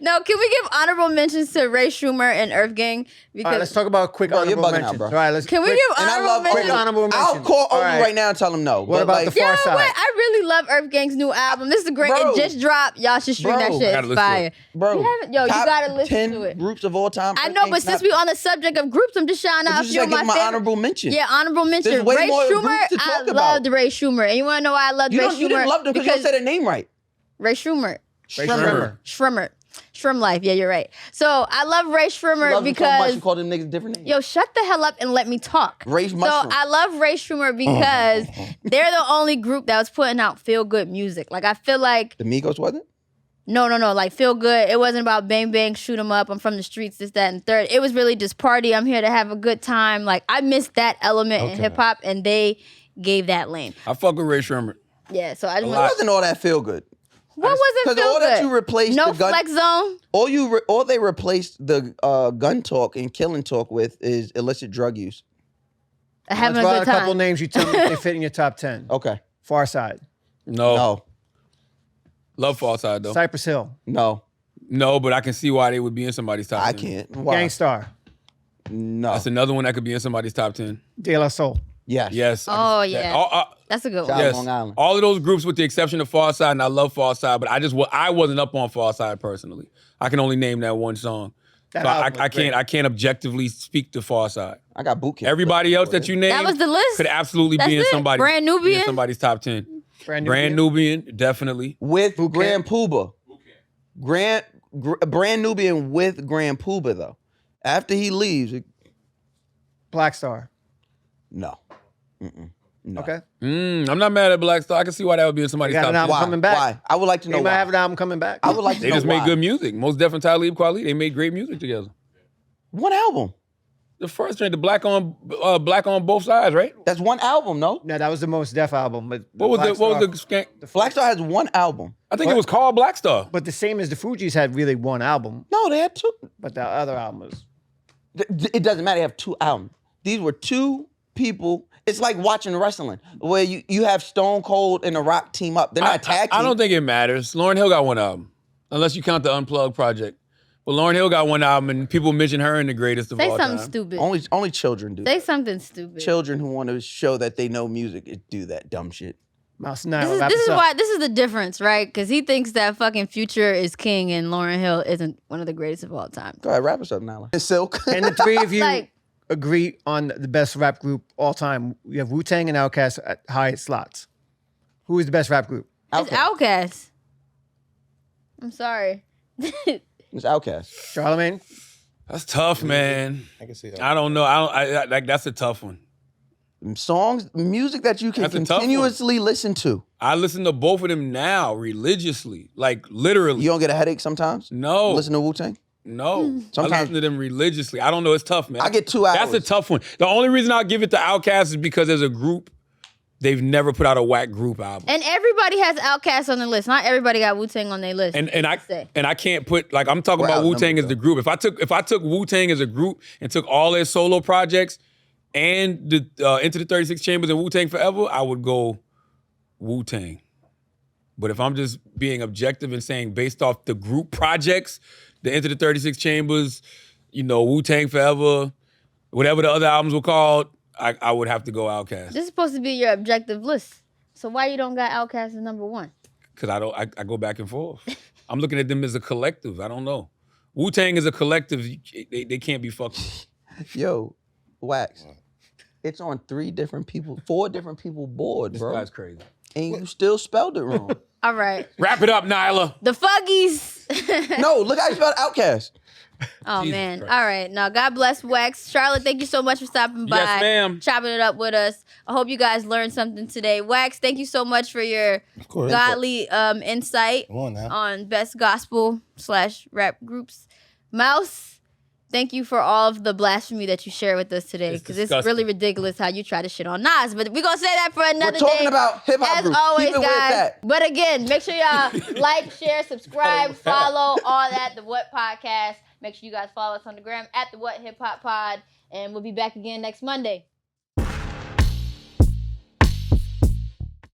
No, can we give honorable mentions to Ray Schumer and Earth Gang? Because All right, let's talk about quick Bro, you're honorable bugging out, mentions. bro. All right, let's. Can we quick- give And I honorable love mentions? honorable I'll mention. call All Obi right. right now and tell him no. What But, about like, the Far You know Side? what? I really love Earth Gang's new album. This is great. Bro. It just dropped. Y'all should stream that Bro. shit. Gotta It's listen to fire. it. Bro, You haven't, yo, you top gotta listen 10 to it. groups of all time. I Earth know, Gang's but since not- we on the subject of groups, I'm just shouting But out you a just few of gotta my give my favorite. honorable mention. Yeah, honorable mention. There's way Ray more Schumer. groups to I talk loved about. Ray Schumer, and you want to know why I loved You Ray don't. Schumer? You didn't love them because you don't say their name right. Ray Schumer. Shrimmer. Shrimmer Life. Yeah, you're right. So I love Ray Schumer Love them so much because you call them niggas different names. yo, shut the hell up and let me talk. Ray's So Mushroom. I love Ray Schumer because they're the only group that was putting out feel good music. Like I feel like The Migos wasn't? no, like feel good. It wasn't about bang bang, shoot 'em up. I'm from the streets, this, that, and third. It was really just party. I'm here to have a good time. Like I missed that element in Okay. hip hop, and they gave that lane. I fuck with Ray Sherman. Yeah, so I just It want wasn't all that feel good. what wasn't Because feel all that good? you replaced No the gun. flex zone. All they replaced the gun talk and killing talk with is illicit drug use. Having Let's a run good a couple time. names. You tell me if they fit in your top 10. Okay. Far Side, No. Love Far Side though. Cypress Hill, No. No, but I can see why they would be in somebody's top 10. I can't. Why? Gangstar, No. That's another one that could be in somebody's top 10. De La Soul. Yes. Yes. I Oh, can see that. yeah. That's a good one. Shout out Yes. Long Island. All of those groups with the exception of Far Side, and I love Far Side, but I wasn't up on Far Side personally. I can only name that one song. That So album was great. I can't objectively speak to Far Side. I got boot camp. Everybody else that you named That was the list. could absolutely That's be in it? somebody's Brand be in Nubian? somebody's top 10. Brand Brand Nubian, definitely. with Boot Grand camp. Pooba. Brand Nubian with Grand Pooba though. After he leaves, Black Star. no. No. Okay. I'm not mad at Black Star. I can see why that would be in somebody's got top an 10. album Why? coming back. Why? I would like to know They might why. have an album coming back. I would like to They know just why. made good music. Most Def Talib Kweli, they made great music together. One album. The first joint, the black on both sides, right? That's one album, no? No, that was the most Def album. But What was Black the Star- skank? Black Star has one album. I think it was called Black Star. But the same as the Fugees had really one album, No, they had two. but the other album was. It doesn't matter. They have two albums. These were two people. It's like watching wrestling, where you have Stone Cold and The Rock team up. They're not tag team. I don't think it matters. Lauryn Hill got one album, unless you count the Unplugged project. But Lauryn Hill got one album, and people mention her in the greatest of Say all something time. stupid. Only children do. Say that. something stupid. Children who want to show that they know music do that dumb shit. Mouse Nile. This is, wrap this us is up. why this is the difference, right? Because he thinks that fucking Future is king and Lauryn Hill isn't one of the greatest of all time. Go ahead, wrap us up, Nyla. It's Silk. And the three of you Like- agree on the best rap group all time. We have Wu-Tang and Outkast at high slots. Who is the best rap group? It's Outkast. I'm sorry. It's Outkast. Charlamagne? That's tough, man. I can see that. I don't know. Like that's a tough one. Songs, music that you can That's a tough one. continuously listen to. I listen to both of them now religiously, like literally. You don't get a headache sometimes? No. Listen to Wu-Tang? No, I Sometimes- listen to them religiously. I don't know. It's tough, man. I get 2 hours. That's a tough one. The only reason I'll give it to Outkast is because as a group, they've never put out a whack group album. And everybody has Outkast on the list. Not everybody got Wu-Tang on their list. And Say. I can't put like I'm talking We're about outnumbered, Wu-Tang as the though. group. If I took Wu-Tang as a group and took all their solo projects and the Into the 36 Chambers and Wu-Tang Forever, I would go Wu-Tang. But if I'm just being objective and saying based off the group projects, the Into the 36 Chambers, Wu-Tang Forever, whatever the other albums were called, I would have to go Outkast. This is supposed to be your objective list. So why you don't got Outkast as number one? Because I go back and forth. I'm looking at them as a collective. I don't know. Wu-Tang is a collective. They can't be fucked with. Yo, Wax. It's on 4 different people board, This bro. guy's crazy. And you still spelled it wrong. All right. Wrap it up, Nyla. The Fugees. No, look how you spelled Outkast. Oh Jesus man. Christ. All right. Now God bless Wax. Charlotte, thank you so much for stopping by. Yes, ma'am. Chopping it up with us. I hope you guys learned something today. Wax, thank you so much for your Of course. godly insight Come on now. on best gospel/rap groups. Mouse, thank you for all of the blasphemy that you shared with us today. It's Because it's disgusting. really ridiculous how you try to shit on Nas. But we're gonna say that for another We're talking day. about hip hop As groups. always, Keep it with guys. that. But again, make sure y'all like, share, subscribe, follow, all that. The What Podcast. Make sure you guys follow us on the gram at the What Hip Hop Pod. And we'll be back again next Monday.